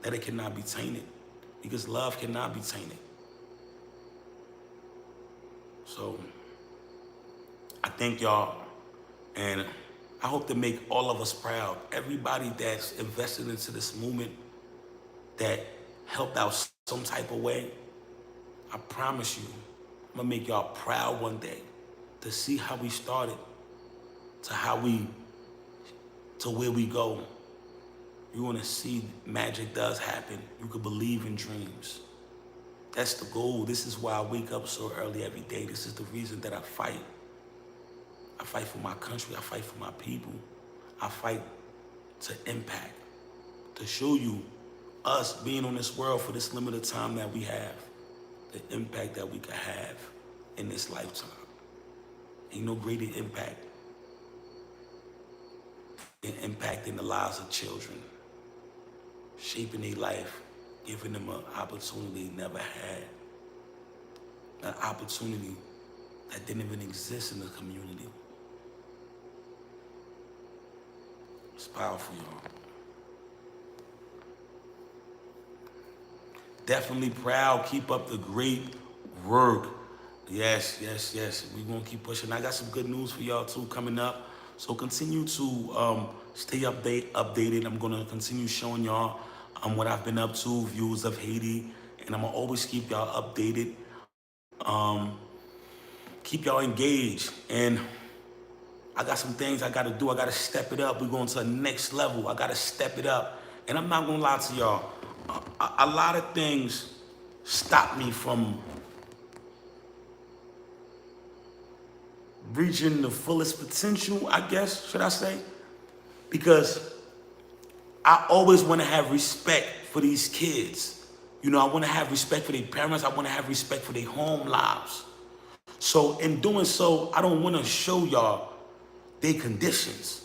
that it cannot be tainted. Because love cannot be tainted. So I thank y'all, and I hope to make all of us proud. Everybody that's invested into this movement, that helped out some type of way, I promise you, I'm gonna make y'all proud one day to see how we started, to where we go. You're gonna see magic does happen. You can believe in dreams. That's the goal. This is why I wake up so early every day. This is the reason that I fight. I fight for my country. I fight for my people. I fight to impact, to show you us being on this world for this limited time that we have, the impact that we can have in this lifetime. Ain't no greater impact than impacting the lives of children, shaping their life, giving them an opportunity they never had, an opportunity that didn't even exist in the community. It's powerful, y'all. Definitely proud. Keep up the great work. Yes, yes, yes. We're gonna keep pushing. I got some good news for y'all too coming up. So continue to stay updated. I'm gonna continue showing y'all what I've been up to, views of Haiti, and I'm gonna always keep y'all updated. Keep y'all engaged, and I got some things I gotta do. I gotta step it up. We're going to the next level. I gotta step it up, and I'm not gonna lie to y'all. A lot of things stop me from reaching the fullest potential, I guess, should I say? Because I always want to have respect for these kids. You know, I want to have respect for their parents. I want to have respect for their home lives. So in doing so, I don't want to show y'all their conditions.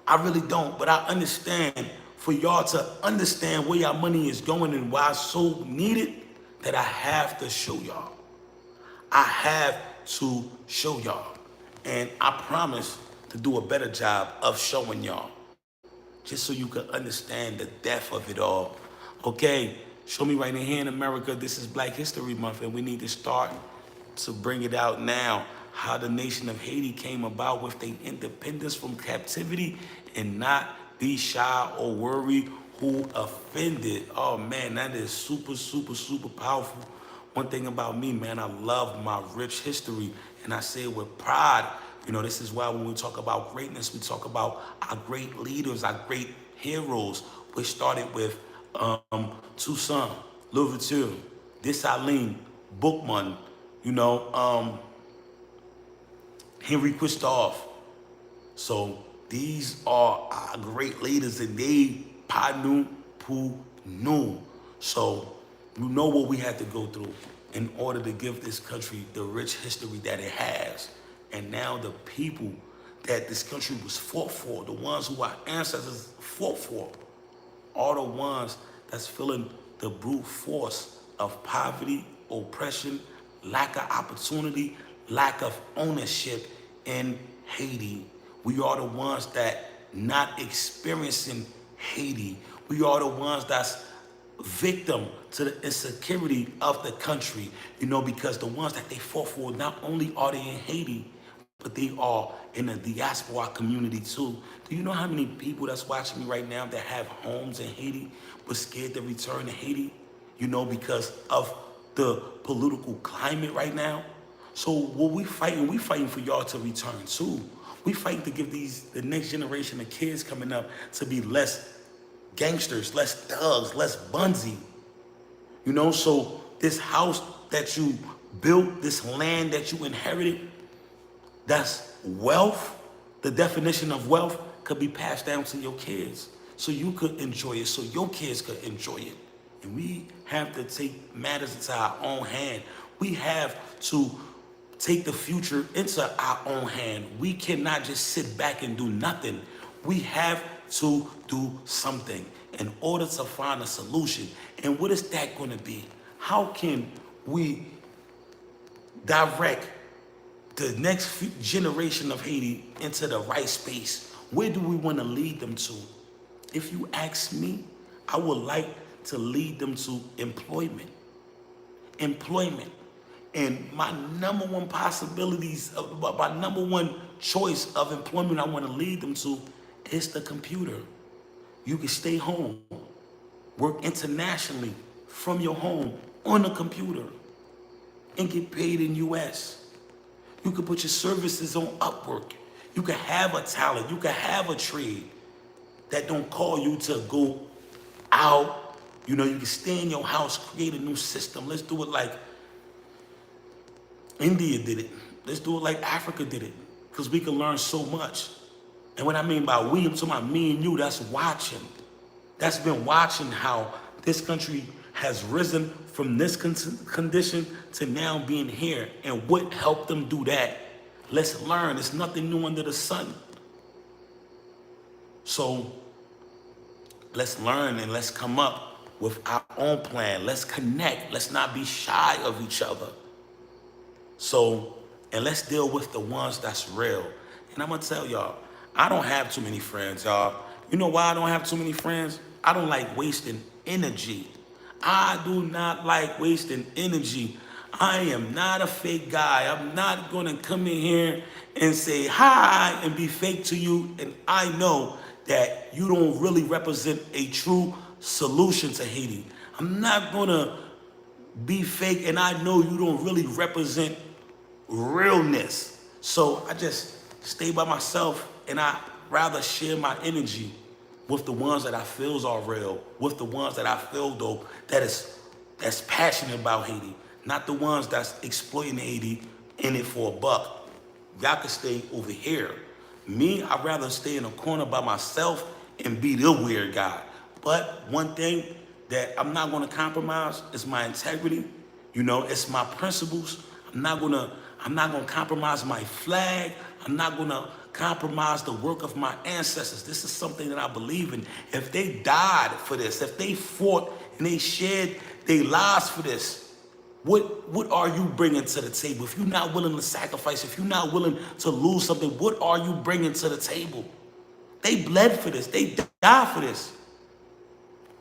I really don't, but I understand for y'all to understand where y'all money is going and why it's so needed that I have to show y'all. I have to show y'all. And I promise to do a better job of showing y'all, just so you can understand the depth of it all. Okay, show me right in here in America, this is Black History Month, and we need to start to bring it out now, how the nation of Haiti came about with their independence from captivity, and not be shy or worry who offended. Oh man, that is super, super, super powerful. One thing about me, man, I love my rich history, and I say it with pride. You know, this is why when we talk about greatness, we talk about our great leaders, our great heroes, which started with Toussaint, Louverture, Dessalines, Bookman, you know, Henry Christophe. So these are our great leaders, and they panu pu nu. So you know what we had to go through in order to give this country the rich history that it has. And now the people that this country was fought for, the ones who our ancestors fought for, are the ones that's feeling the brute force of poverty, oppression, lack of opportunity, lack of ownership in Haiti. We are the ones that not experiencing Haiti. We are the ones that's victim to the insecurity of the country, you know, because the ones that they fought for, not only are they in Haiti, but they are in the diaspora community too. Do you know how many people that's watching me right now that have homes in Haiti but scared to return to Haiti? You know, because of the political climate right now. So what we fighting for y'all to return too. We fighting to give the next generation of kids coming up to be less gangsters, less thugs, less bunsy. You know, so this house that you built, this land that you inherited, that's wealth. The definition of wealth could be passed down to your kids so you could enjoy it, so your kids could enjoy it. And we have to take matters into our own hand. We have to take the future into our own hand. We cannot just sit back and do nothing. We have to do something in order to find a solution. And what is that going to be? How can we direct the next generation of Haiti into the right space? Where do we want to lead them to? If you ask me, I would like to lead them to employment. Employment. And my number one possibilities, my number one choice of employment I want to lead them to is the computer. You can stay home, work internationally from your home on a computer, and get paid in US. You can put your services on Upwork. You can have a talent. You can have a trade that don't call you to go out. You know, you can stay in your house, create a new system. Let's do it like India did it. Let's do it like Africa did it, because we can learn so much. And what I mean by we, I'm talking about me and you, that's watching. That's been watching how this country has risen from this condition to now being here, and what helped them do that. Let's learn. There's nothing new under the sun. So let's learn and let's come up with our own plan. Let's connect. Let's not be shy of each other. So and let's deal with the ones that's real. And I'm gonna tell y'all, I don't have too many friends, y'all. You know why I don't have too many friends? I don't like wasting energy. I do not like wasting energy. I am not a fake guy. I'm not gonna come in here and say hi and be fake to you. And I know that you don't really represent a true solution to Haiti. I'm not gonna be fake, and I know you don't really represent realness. So I just stay by myself, and I rather share my energy with the ones that I feels are real, with the ones that I feel though that's passionate about Haiti, not the ones that's exploiting Haiti in it for a buck. Y'all can stay over here. Me, I'd rather stay in a corner by myself and be the weird guy. But one thing that I'm not gonna compromise is my integrity. You know, it's my principles. I'm not gonna compromise my flag. I'm not gonna compromise the work of my ancestors. This is something that I believe in. If they died for this, if they fought and they shed their lives for this, what are you bringing to the table? If you're not willing to sacrifice, if you're not willing to lose something, what are you bringing to the table? They bled for this. They died for this.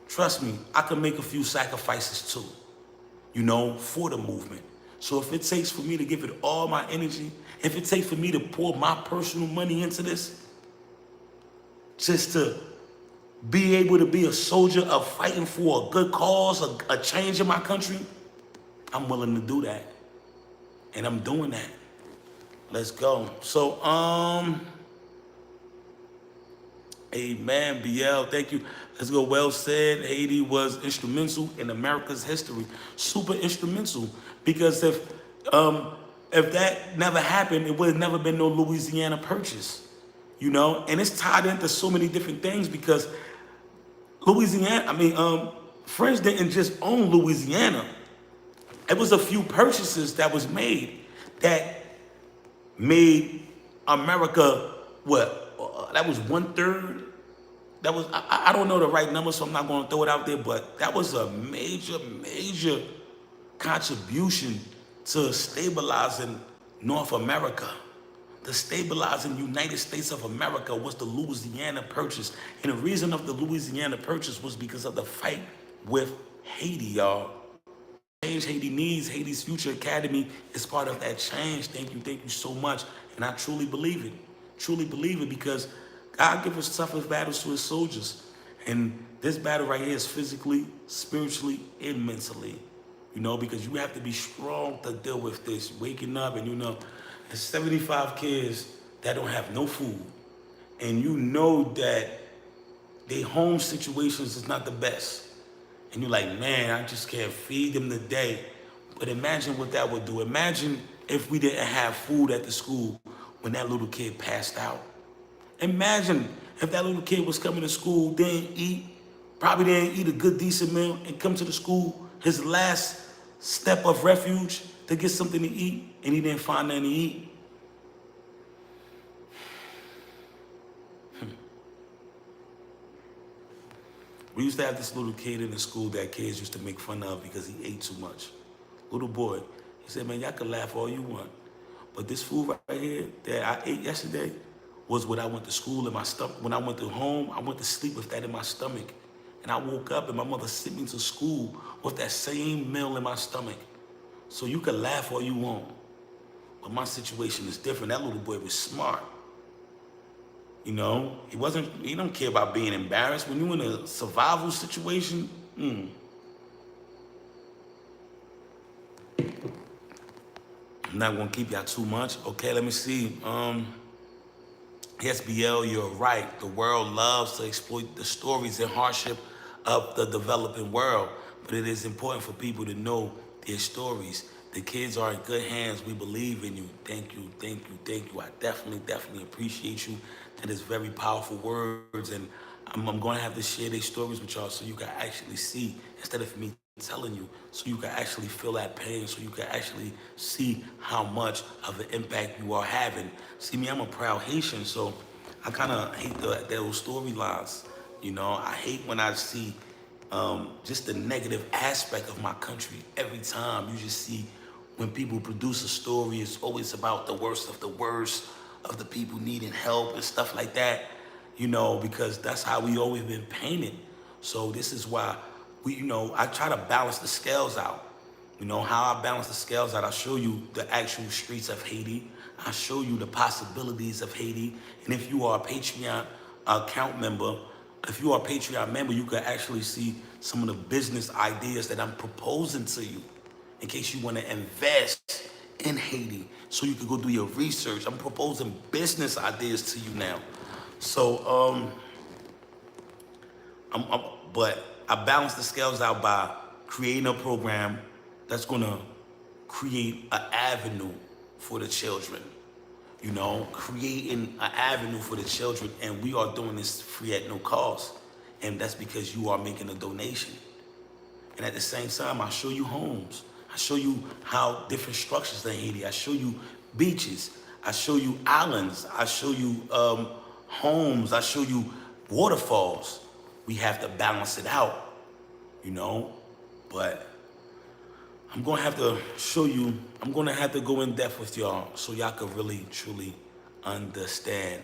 Trust me, I can make a few sacrifices too, you know, for the movement. So if it takes for me to give it all my energy, if it takes for me to pour my personal money into this, just to be able to be a soldier of fighting for a good cause, a change in my country, I'm willing to do that. And I'm doing that. Let's go. So, amen, BL, thank you. Let's go. Well said. Haiti was instrumental in America's history. Super instrumental. Because if that never happened, it would have never been no Louisiana Purchase. You know? And it's tied into so many different things because French didn't just own Louisiana. It was a few purchases that was made that made America, that was 1/3. That was, I don't know the right number, so I'm not going to throw it out there, but that was a major, major contribution to stabilizing North America. The stabilizing United States of America was the Louisiana Purchase. And the reason of the Louisiana Purchase was because of the fight with Haiti, y'all. Change Haiti needs, Haiti's Future Academy is part of that change. Thank you so much. And I truly believe it because God gives us toughest battles to his soldiers. And this battle right here is physically, spiritually, and mentally. You know, because you have to be strong to deal with this. Waking up and there's 75 kids that don't have no food. And you know that their home situations is not the best. And you're like, man, I just can't feed them today. But imagine what that would do. Imagine if we didn't have food at the school when that little kid passed out. Imagine if that little kid was coming to school, probably didn't eat a good, decent meal, and come to the school, his last step of refuge to get something to eat, and he didn't find nothing to eat. We used to have this little kid in the school that kids used to make fun of because he ate too much. Little boy. He said, man, y'all can laugh all you want. But this food right here that I ate yesterday was when I went to school in my stomach. When I went to home, I went to sleep with that in my stomach. And I woke up and my mother sent me to school with that same meal in my stomach. So you can laugh all you want. But my situation is different. That little boy was smart. You know, he don't care about being embarrassed. When you're in a survival situation, I'm not gonna keep y'all too much. Okay, let me see. Yes, BL, you're right. The world loves to exploit the stories and hardship of the developing world, but it is important for people to know their stories. The kids are in good hands. We believe in you. Thank you. I definitely appreciate you. That is very powerful words, and I'm going to have to share these stories with y'all so you can actually see, instead of me telling you, so you can actually feel that pain, so you can actually see how much of an impact you are having. See me, I'm a proud Haitian, so I kind of hate those storylines. You know, I hate when I see just the negative aspect of my country every time. You just see when people produce a story, it's always about the worst of the worst of the people needing help and stuff like that, because that's how we always been painted. So this is why I try to balance the scales out. How I balance the scales out, I show you the actual streets of Haiti. I show you the possibilities of Haiti. And if you are a Patreon account member, if you are a Patreon member, you can actually see some of the business ideas that I'm proposing to you in case you want to invest in Haiti so you can go do your research. I'm proposing business ideas to you now. So, but I balance the scales out by creating a program that's gonna create an avenue for the children, creating an avenue for the children. And we are doing this free at no cost. And that's because you are making a donation. And at the same time, I show you homes. I show you how different structures in Haiti. I show you beaches. I show you islands. I show you homes. I show you waterfalls. We have to balance it out, but I'm gonna have to show you, I'm gonna have to go in depth with y'all so y'all can really, truly understand.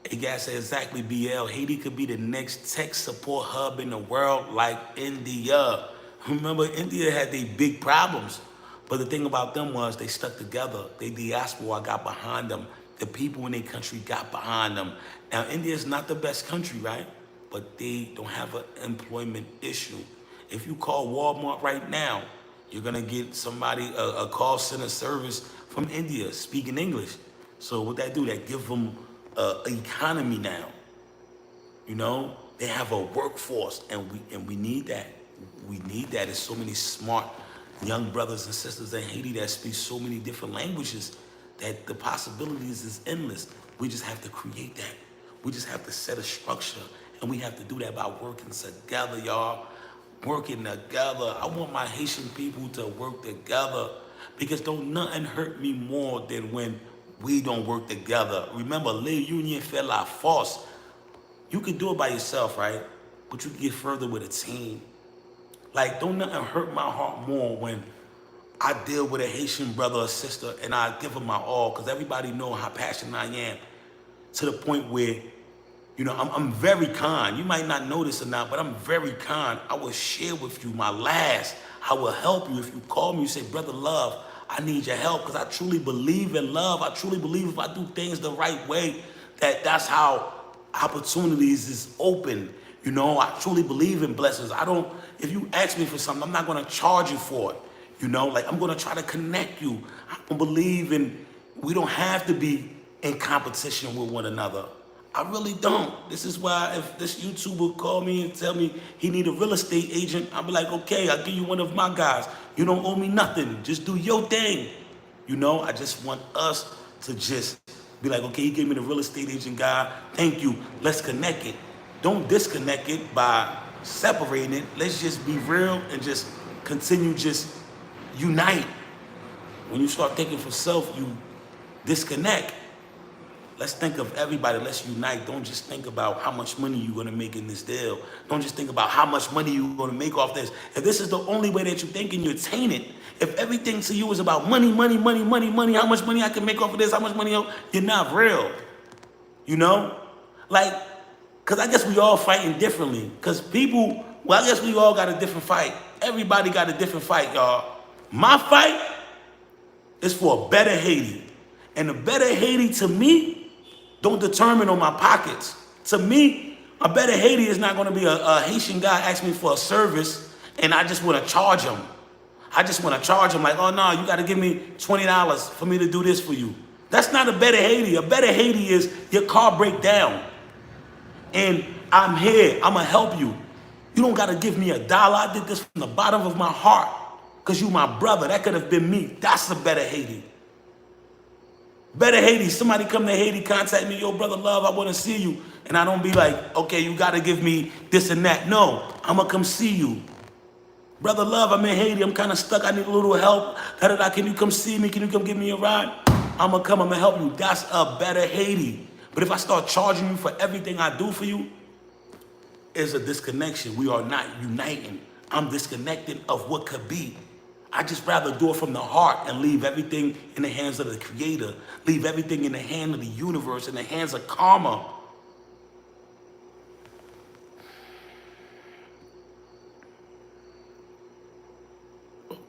Hey guys, say exactly, BL. Haiti could be the next tech support hub in the world like India. Remember, India had their big problems, but the thing about them was they stuck together. They diaspora got behind them. The people in their country got behind them. Now, India is not the best country, right? But they don't have an employment issue. If you call Walmart right now, you're gonna get somebody, a call center service from India speaking English. So what that do, that give them an economy now. They have a workforce, and we need that. We need that. There's so many smart young brothers and sisters in Haiti that speak so many different languages that the possibilities is endless. We just have to create that. We just have to set a structure, and we have to do that by working together, y'all. Working together. I want my Haitian people to work together, because don't nothing hurt me more than when we don't work together. Remember, le union fait la force. You can do it by yourself, right? But you can get further with a team. Like, don't nothing hurt my heart more when I deal with a Haitian brother or sister and I give them my all, because everybody know how passionate I am, to the point where I'm very kind. You might not know this or not, but I'm very kind. I will share with you my last. I will help you. If you call me, you say, Brother Love, I need your help, because I truly believe in love. I truly believe if I do things the right way, that's how opportunities is open. I truly believe in blessings. If you ask me for something, I'm not going to charge you for it. I'm going to try to connect you. I don't believe we don't have to be in competition with one another. I really don't. This is why if this YouTuber call me and tell me he need a real estate agent, I'll be like, okay, I'll give you one of my guys. You don't owe me nothing. Just do your thing. I just want us to just be like, okay, he gave me the real estate agent guy. Thank you. Let's connect it. Don't disconnect it by separating it. Let's just be real and just continue, just unite. When you start thinking for self, you disconnect. Let's think of everybody. Let's unite. Don't just think about how much money you're going to make in this deal. Don't just think about how much money you're going to make off this. If this is the only way that you're thinking, you're tainted. If everything to you is about money, money, money, money, money, how much money I can make off of this, how much money, you're not real. Because I guess we all fighting differently. Because I guess we all got a different fight. Everybody got a different fight, y'all. My fight is for a better Haiti. And a better Haiti, to me, don't determine on my pockets. To me, a better Haiti is not going to be a Haitian guy asking me for a service and I just want to charge him. I just want to charge him like, oh no, you got to give me $20 for me to do this for you. That's not a better Haiti. A better Haiti is your car break down and I'm here. I'm going to help you. You don't got to give me $1. I did this from the bottom of my heart because you my brother. That could have been me. That's a better Haiti. Better Haiti, somebody come to Haiti, contact me, yo, Brother Love, I want to see you. And I don't be like, okay, you got to give me this and that. No, I'm going to come see you. Brother Love, I'm in Haiti, I'm kind of stuck, I need a little help. Can you come see me? Can you come give me a ride? I'm going to come, I'm going to help you. That's a better Haiti. But if I start charging you for everything I do for you, it's a disconnection. We are not uniting. I'm disconnected of what could be. I just rather do it from the heart and leave everything in the hands of the Creator, leave everything in the hand of the universe, in the hands of karma.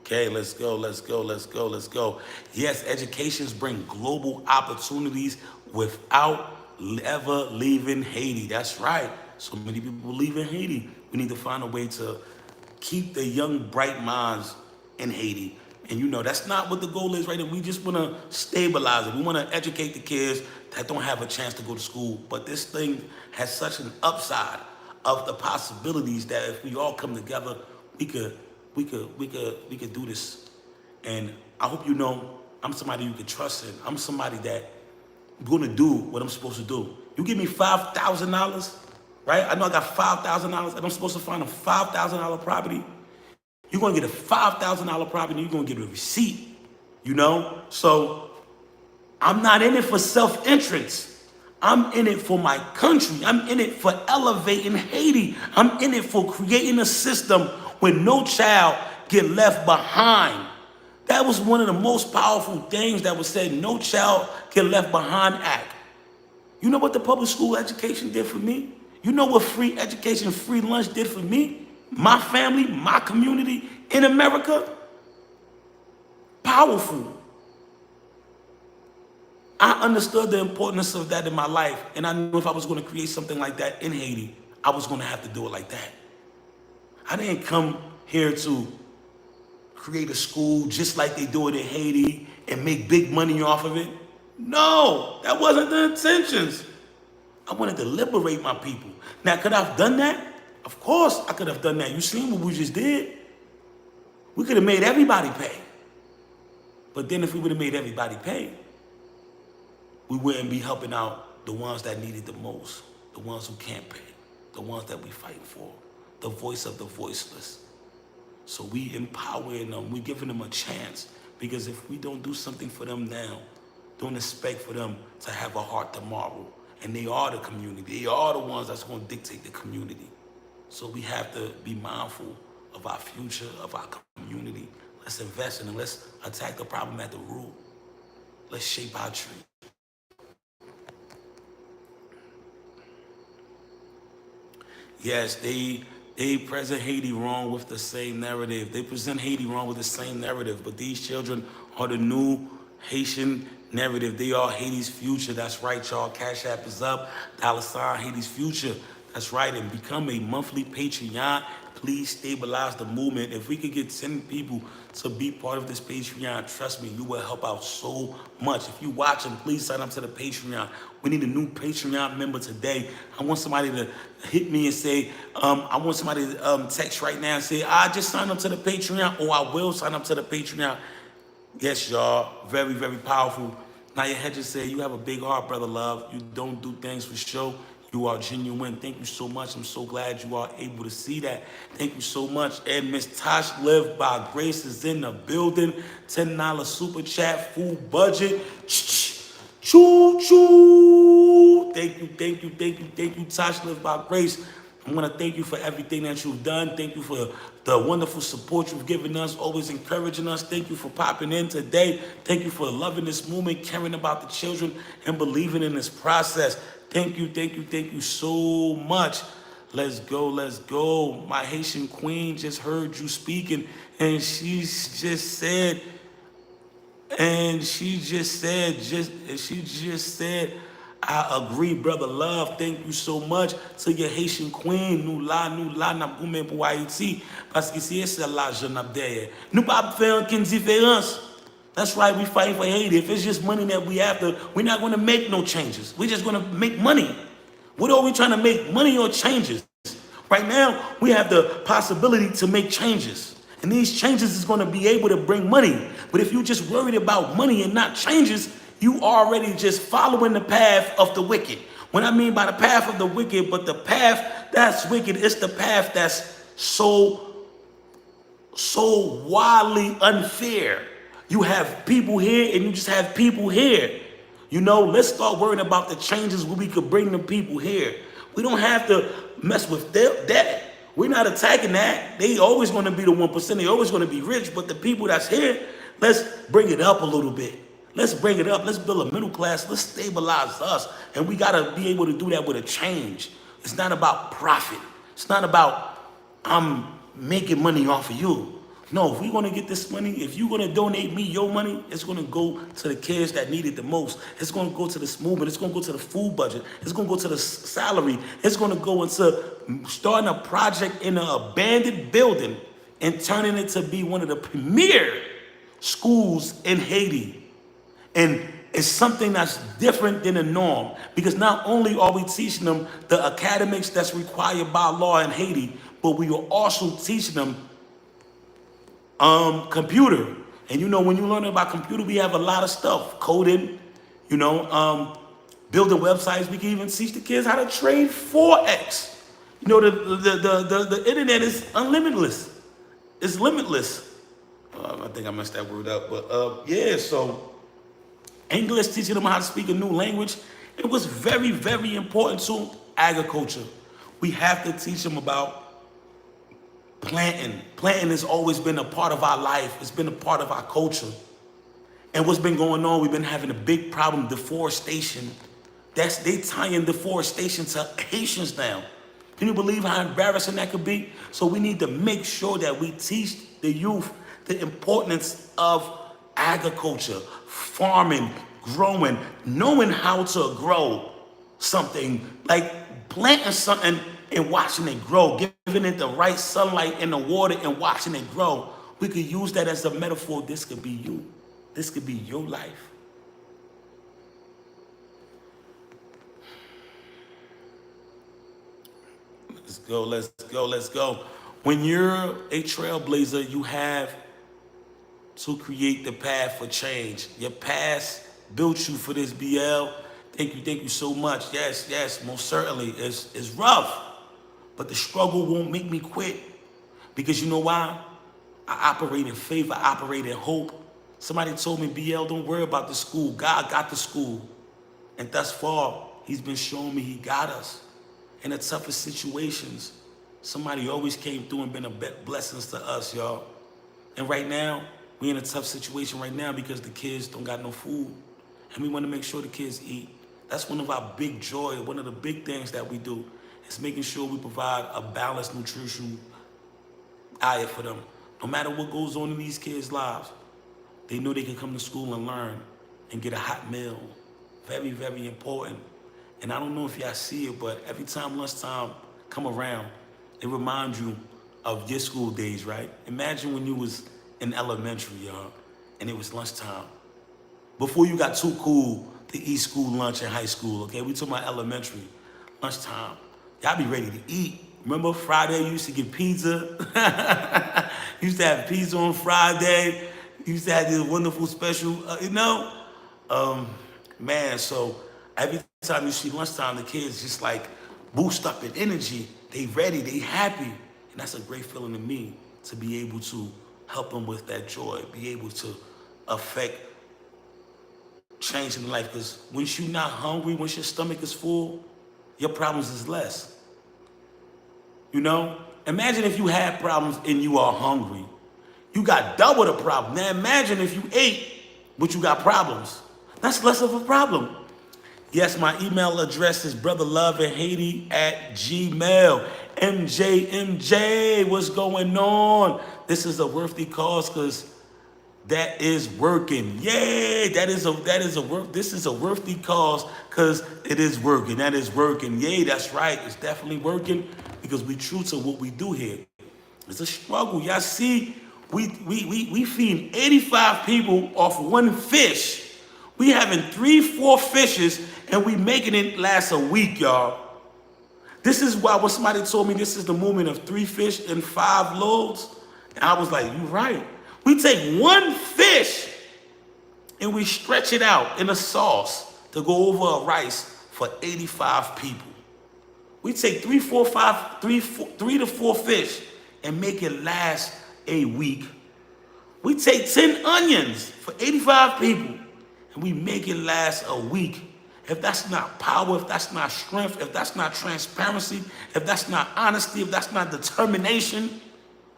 Okay, let's go, let's go, let's go, let's go. Yes, educations bring global opportunities without ever leaving Haiti. That's right. So many people leaving Haiti. We need to find a way to keep the young, bright minds in Haiti. And you know, that's not what the goal is right now. We just want to stabilize it. We want to educate the kids that don't have a chance to go to school. But this thing has such an upside of the possibilities that if we all come together, we could do this. And I hope you know I'm somebody you can trust in. I'm somebody that gonna do what I'm supposed to do. You give me $5,000, right? I know I got $5,000 and I'm supposed to find a $5,000 property. You're gonna get a $5,000 property and you're gonna get a receipt, you know? So I'm not in it for self-interest. I'm in it for my country. I'm in it for elevating Haiti. I'm in it for creating a system where no child get left behind. That was one of the most powerful things that was said, no child get left behind act. You know what the public school education did for me? You know what free education, free lunch did for me? My family, my community in America? Powerful. I understood the importance of that in my life, and I knew if I was going to create something like that in Haiti, I was going to have to do it like that. I didn't come here to create a school just like they do it in Haiti and make big money off of it. No, that wasn't the intentions. I wanted to liberate my people. Now, could I have done that? Of course I could have done that. You seen what we just did? We could have made everybody pay. But then if we would have made everybody pay, we wouldn't be helping out the ones that need it the most, the ones who can't pay, the ones that we fight for, the voice of the voiceless. So we empowering them, we giving them a chance, because if we don't do something for them now, don't expect for them to have a heart tomorrow. And they are the community. They are the ones that's going to dictate the community. So we have to be mindful of our future, of our community. Let's invest in it. Let's attack the problem at the root. Let's shape our tree. Yes, they present Haiti wrong with the same narrative. They present Haiti wrong with the same narrative, but these children are the new Haitian narrative. They are Haiti's future. That's right, y'all. Cash App is up. $ Haiti's future. That's right. And become a monthly Patreon. Please stabilize the movement. If we could get 10 people to be part of this Patreon, trust me, you will help out so much. If you're watching, please sign up to the Patreon. We need a new Patreon member today. I want somebody to hit me and say, I want somebody to text right now and say, I just signed up to the Patreon, or I will sign up to the Patreon. Yes, y'all, very, very powerful. Naya Hedges said, you have a big heart, brother love. You don't do things for show. You are genuine. Thank you so much. I'm so glad you are able to see that. Thank you so much. And Miss Tosh Live by Grace is in the building. $10 super chat, full budget. Choo choo. Thank you, thank you, thank you, thank you, Tosh Live by Grace. I want to thank you for everything that you've done. Thank you for the wonderful support you've given us, always encouraging us. Thank you for popping in today. Thank you for loving this movement, caring about the children, and believing in this process. Thank you, thank you, thank you so much. Let's go, let's go. My Haitian queen just heard you speaking, and she just said, I agree, brother love. Thank you so much to your Haitian queen. Nous là, n'a pas pour Haïti. Parce que c'est là, je n'ai derrière. Nous pas faire aucune différence. That's right, we fighting for Haiti. If it's just money that we after, we're not going to make no changes. We're just going to make money. What are we trying to make? Money or changes? Right now, we have the possibility to make changes. And these changes is going to be able to bring money. But if you're just worried about money and not changes, you already just following the path of the wicked. What I mean by the path of the wicked, but the path that's wicked, it's the path that's so wildly unfair. You have people here and you just have people here. You know, let's start worrying about the changes where we could bring the people here. We don't have to mess with that. We're not attacking that. They always going to be the 1%. They always going to be rich. But the people that's here, let's bring it up a little bit. Let's bring it up. Let's build a middle class. Let's stabilize us. And we got to be able to do that with a change. It's not about profit. It's not about I'm making money off of you. No, if we're going to get this money, if you're going to donate me your money, it's going to go to the kids that need it the most. It's going to go to this movement. It's going to go to the food budget. It's going to go to the salary. It's going to go into starting a project in an abandoned building and turning it to be one of the premier schools in Haiti. And it's something that's different than the norm, because not only are we teaching them the academics that's required by law in Haiti, but we are also teaching them computer. And you know, when you learn about computer, we have a lot of stuff. Coding, you know, building websites. We can even teach the kids how to trade Forex. You know, the internet is unlimitless. It's limitless. I think I messed that word up, but yeah, so English, teaching them how to speak a new language. It was very, very important to agriculture. We have to teach them about planting. Planting has always been a part of our life. It's been a part of our culture. And what's been going on, we've been having a big problem, deforestation. They tying deforestation to Haitians now. Can you believe how embarrassing that could be? So we need to make sure that we teach the youth the importance of agriculture, farming, growing, knowing how to grow something, like planting something and watching it grow, giving it the right sunlight and the water and watching it grow. We could use that as a metaphor. This could be you. This could be your life. Let's go, let's go, let's go. When you're a trailblazer, you have to create the path for change. Your past built you for this, BL. Thank you so much. Yes, most certainly. It's rough. But the struggle won't make me quit. Because you know why? I operate in faith. I operate in hope. Somebody told me, BL, don't worry about the school. God got the school. And thus far, he's been showing me he got us. In the toughest situations, somebody always came through and been a blessings to us, y'all. And right now, we're in a tough situation right now because the kids don't got no food. And we want to make sure the kids eat. That's one of our big joy. One of the big things that we do is making sure we provide a balanced nutrition diet for them. No matter what goes on in these kids' lives, they know they can come to school and learn and get a hot meal. Very, very important. And I don't know if y'all see it, but every time lunchtime come around, it reminds you of your school days, right? Imagine when you was in elementary, y'all, and it was lunchtime. Before you got too cool to eat school lunch in high school, okay? We talking about elementary, lunchtime. Y'all be ready to eat. Remember Friday, you used to get pizza? You used to have pizza on Friday. You used to have this wonderful special, man, so every time you see lunchtime, the kids just like boost up in energy. They ready, they happy. And that's a great feeling to me, to be able to help them with that joy, be able to affect change in life. Because once you're not hungry, once your stomach is full, your problems is less. You know? Imagine if you had problems and you are hungry. You got double the problem. Now imagine if you ate, but you got problems. That's less of a problem. Yes, my email address is brotherloveinhaiti@gmail. MJ, what's going on? This is a worthy cause because that is working. Yay! This is a worthy cause because it is working. That is working. Yay, that's right. It's definitely working because we true to what we do here. It's a struggle. Y'all see, we feeding 85 people off one fish. We having 3-4 fishes and we making it last a week, y'all. This is why when somebody told me this is the movement of 3 fish and 5 loaves, and I was like, you right. We take one fish and we stretch it out in a sauce to go over a rice for 85 people. We take 3 to 4 fish and make it last a week. We take 10 onions for 85 people and we make it last a week. if that's not power, if that's not strength, if that's not transparency, if that's not honesty, if that's not determination,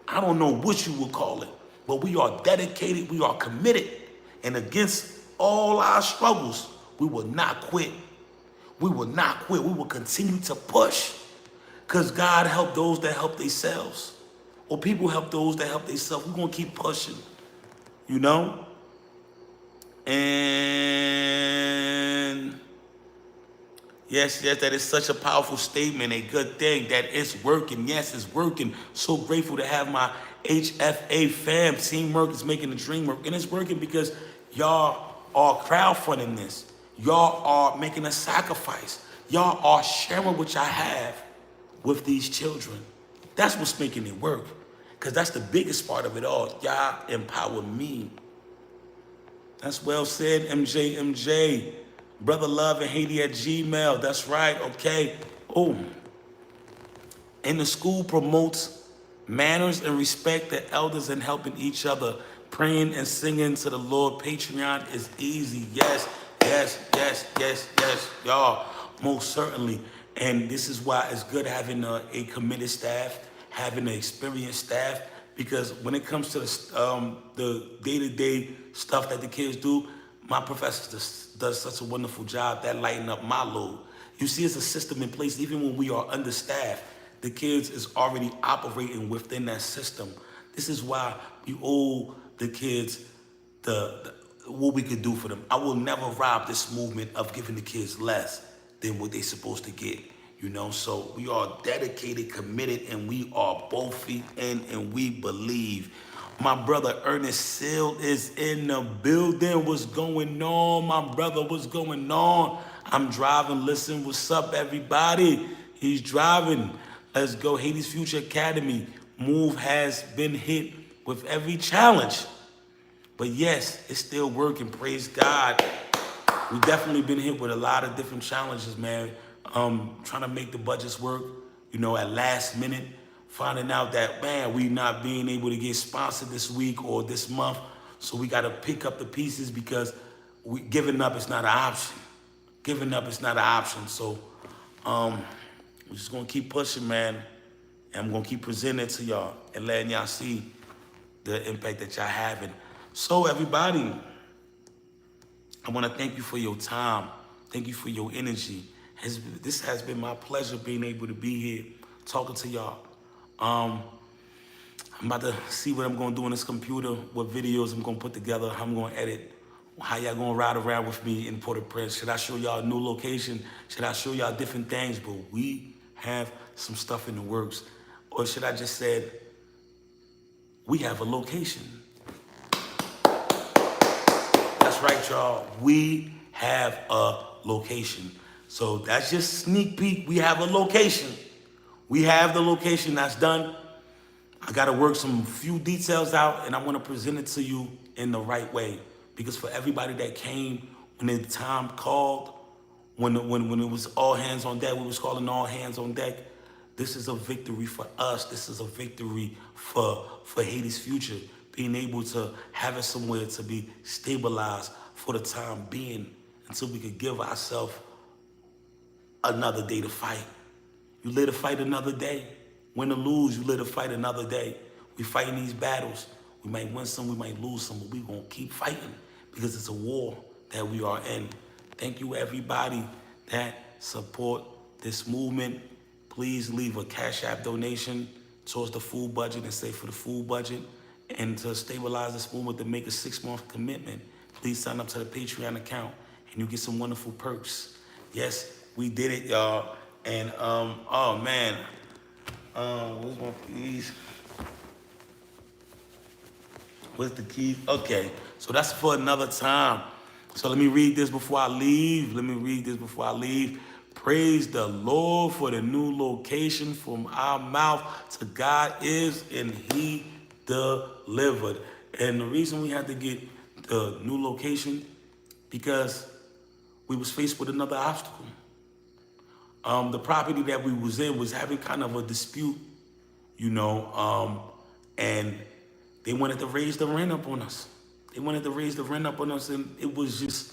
I don't know what you would call it. But we are dedicated, we are committed, and against all our struggles, we will not quit. We will not quit. We will continue to push. Because God help those that help themselves. Or people help those that help themselves. We're going to keep pushing, you know? And yes, that is such a powerful statement, a good thing that it's working. Yes, it's working. So grateful to have my HFA fam. Teamwork is making the dream work. And it's working because y'all are crowdfunding this. Y'all are making a sacrifice. Y'all are sharing what y'all have with these children. That's what's making it work. Because that's the biggest part of it all. Y'all empower me. That's well said, MJ. Brother Love and Haiti at Gmail. That's right, okay. Oh. And the school promotes manners and respect the elders and helping each other. Praying and singing to the Lord. Patreon is easy. Yes. Y'all, most certainly. And this is why it's good having a committed staff, having an experienced staff, because when it comes to the day-to-day stuff that the kids do, my professor does such a wonderful job that lighten up my load. You see, it's a system in place. Even when we are understaffed, the kids is already operating within that system. This is why we owe the kids what we could do for them. I will never rob this movement of giving the kids less than what they're supposed to get. You know, so we are dedicated, committed, and we are both feet in, and we believe. My brother Ernest Seal is in the building. What's going on, my brother? What's going on? I'm driving. Listen, what's up, everybody? He's driving. Let's go. Haiti's Future Academy. Move has been hit with every challenge. But yes, it's still working. Praise God. We've definitely been hit with a lot of different challenges, man. Trying to make the budgets work, you know, at last minute, finding out that, man, we not being able to get sponsored this week or this month. So we got to pick up the pieces because giving up is not an option. Giving up is not an option. So we're just going to keep pushing, man. And I'm going to keep presenting it to y'all and letting y'all see the impact that y'all having. So everybody, I want to thank you for your time. Thank you for your energy. This has been my pleasure being able to be here talking to y'all. I'm about to see what I'm going to do on this computer, what videos I'm going to put together, how I'm going to edit, how y'all going to ride around with me in Port-au-Prince. Should I show y'all a new location? Should I show y'all different things? But we have some stuff in the works. Or should I just say, we have a location. That's right, y'all. We have a location. So that's just sneak peek. We have a location. We have the location that's done. I got to work some few details out, and I want to present it to you in the right way. Because for everybody that came when the time called, when it was all hands on deck, we was calling all hands on deck. This is a victory for us. This is a victory for Haiti's future. Being able to have it somewhere to be stabilized for the time being until we could give ourselves another day to fight. You live to fight another day. Win or lose, you live to fight another day. We fighting these battles. We might win some, we might lose some, but we gonna keep fighting because it's a war that we are in. Thank you everybody that support this movement. Please leave a Cash App donation towards the food budget and save for the food budget. And to stabilize this movement, to make a 6-month commitment, please sign up to the Patreon account and you get some wonderful perks. Yes, we did it, y'all. And oh man, where's my keys? Where's the keys? Okay, so that's for another time. So let me read this before I leave. Praise the Lord for the new location. From our mouth to God is, and He delivered. And the reason we had to get the new location, because we was faced with another obstacle. The property that we was in was having kind of a dispute, you know, and they wanted to raise the rent up on us. And it was just,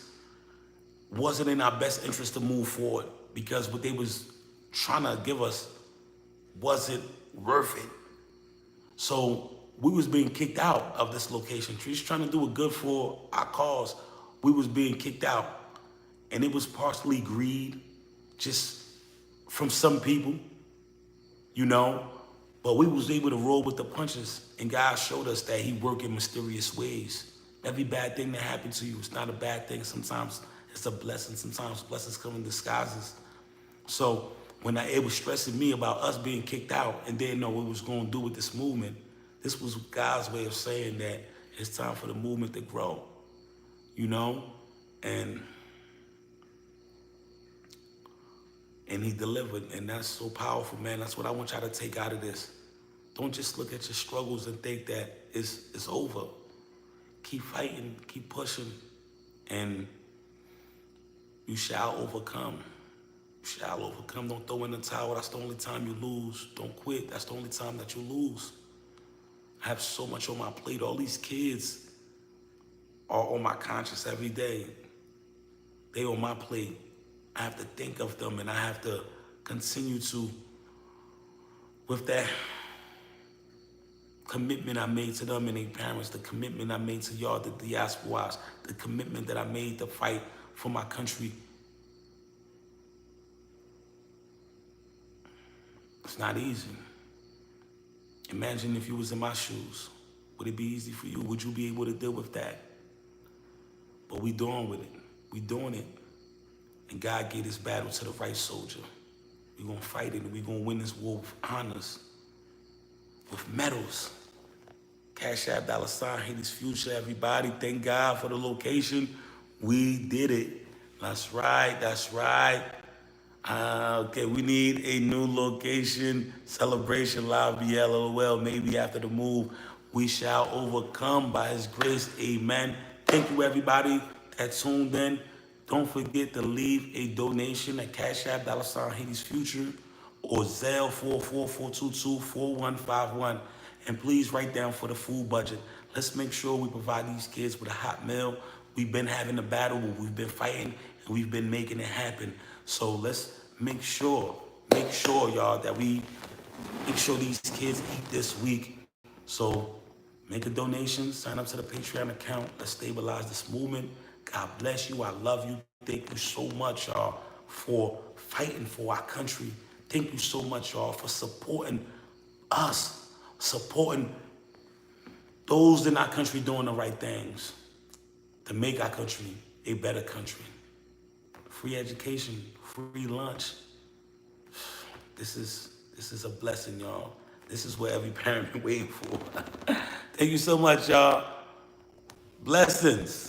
wasn't in our best interest to move forward because what they was trying to give us wasn't worth it. So we was being kicked out of this location. Just trying to do a good for our cause. We was being kicked out. And it was partially greed, just from some people, you know. But we was able to roll with the punches. And God showed us that he worked in mysterious ways. Every bad thing that happened to you is not a bad thing. Sometimes it's a blessing. Sometimes blessings come in disguises. So when it was stressing me about us being kicked out and didn't know what we was going to do with this movement, this was God's way of saying that it's time for the movement to grow, you know? And he delivered, and that's so powerful, man. That's what I want y'all to take out of this. Don't just look at your struggles and think that it's over. Keep fighting, keep pushing, and you shall overcome. You shall overcome. Don't throw in the towel. That's the only time you lose. Don't quit. That's the only time that you lose. I have so much on my plate. All these kids are on my conscience every day. They on my plate. I have to think of them, and I have to continue to, with that commitment I made to them and their parents, the commitment I made to y'all, the diasporas, the commitment that I made to fight for my country. It's not easy. Imagine if you was in my shoes. Would it be easy for you? Would you be able to deal with that? But we doing with it. We doing it. And God gave this battle to the right soldier. We're going to fight it, and we're going to win this war with honors, with medals. Cash App, $ Haiti's future, everybody. Thank God for the location. We did it. That's right, that's right. Okay, we need a new location. Celebration Live BLOL. Maybe after the move, we shall overcome by his grace. Amen. Thank you, everybody that tuned in. Don't forget to leave a donation at Cash App, $ Haiti's future, or Zelle 444224151. And please write down for the food budget. Let's make sure we provide these kids with a hot meal. We've been having a battle, we've been fighting, and we've been making it happen. So let's make sure, y'all, that we make sure these kids eat this week. So make a donation, sign up to the Patreon account. Let's stabilize this movement. God bless you. I love you. Thank you so much, y'all, for fighting for our country. Thank you so much, y'all, for supporting us, supporting those in our country doing the right things to make our country a better country. Free education, free lunch. This is a blessing, y'all. This is what every parent been waiting for. Thank you so much, y'all. Blessings.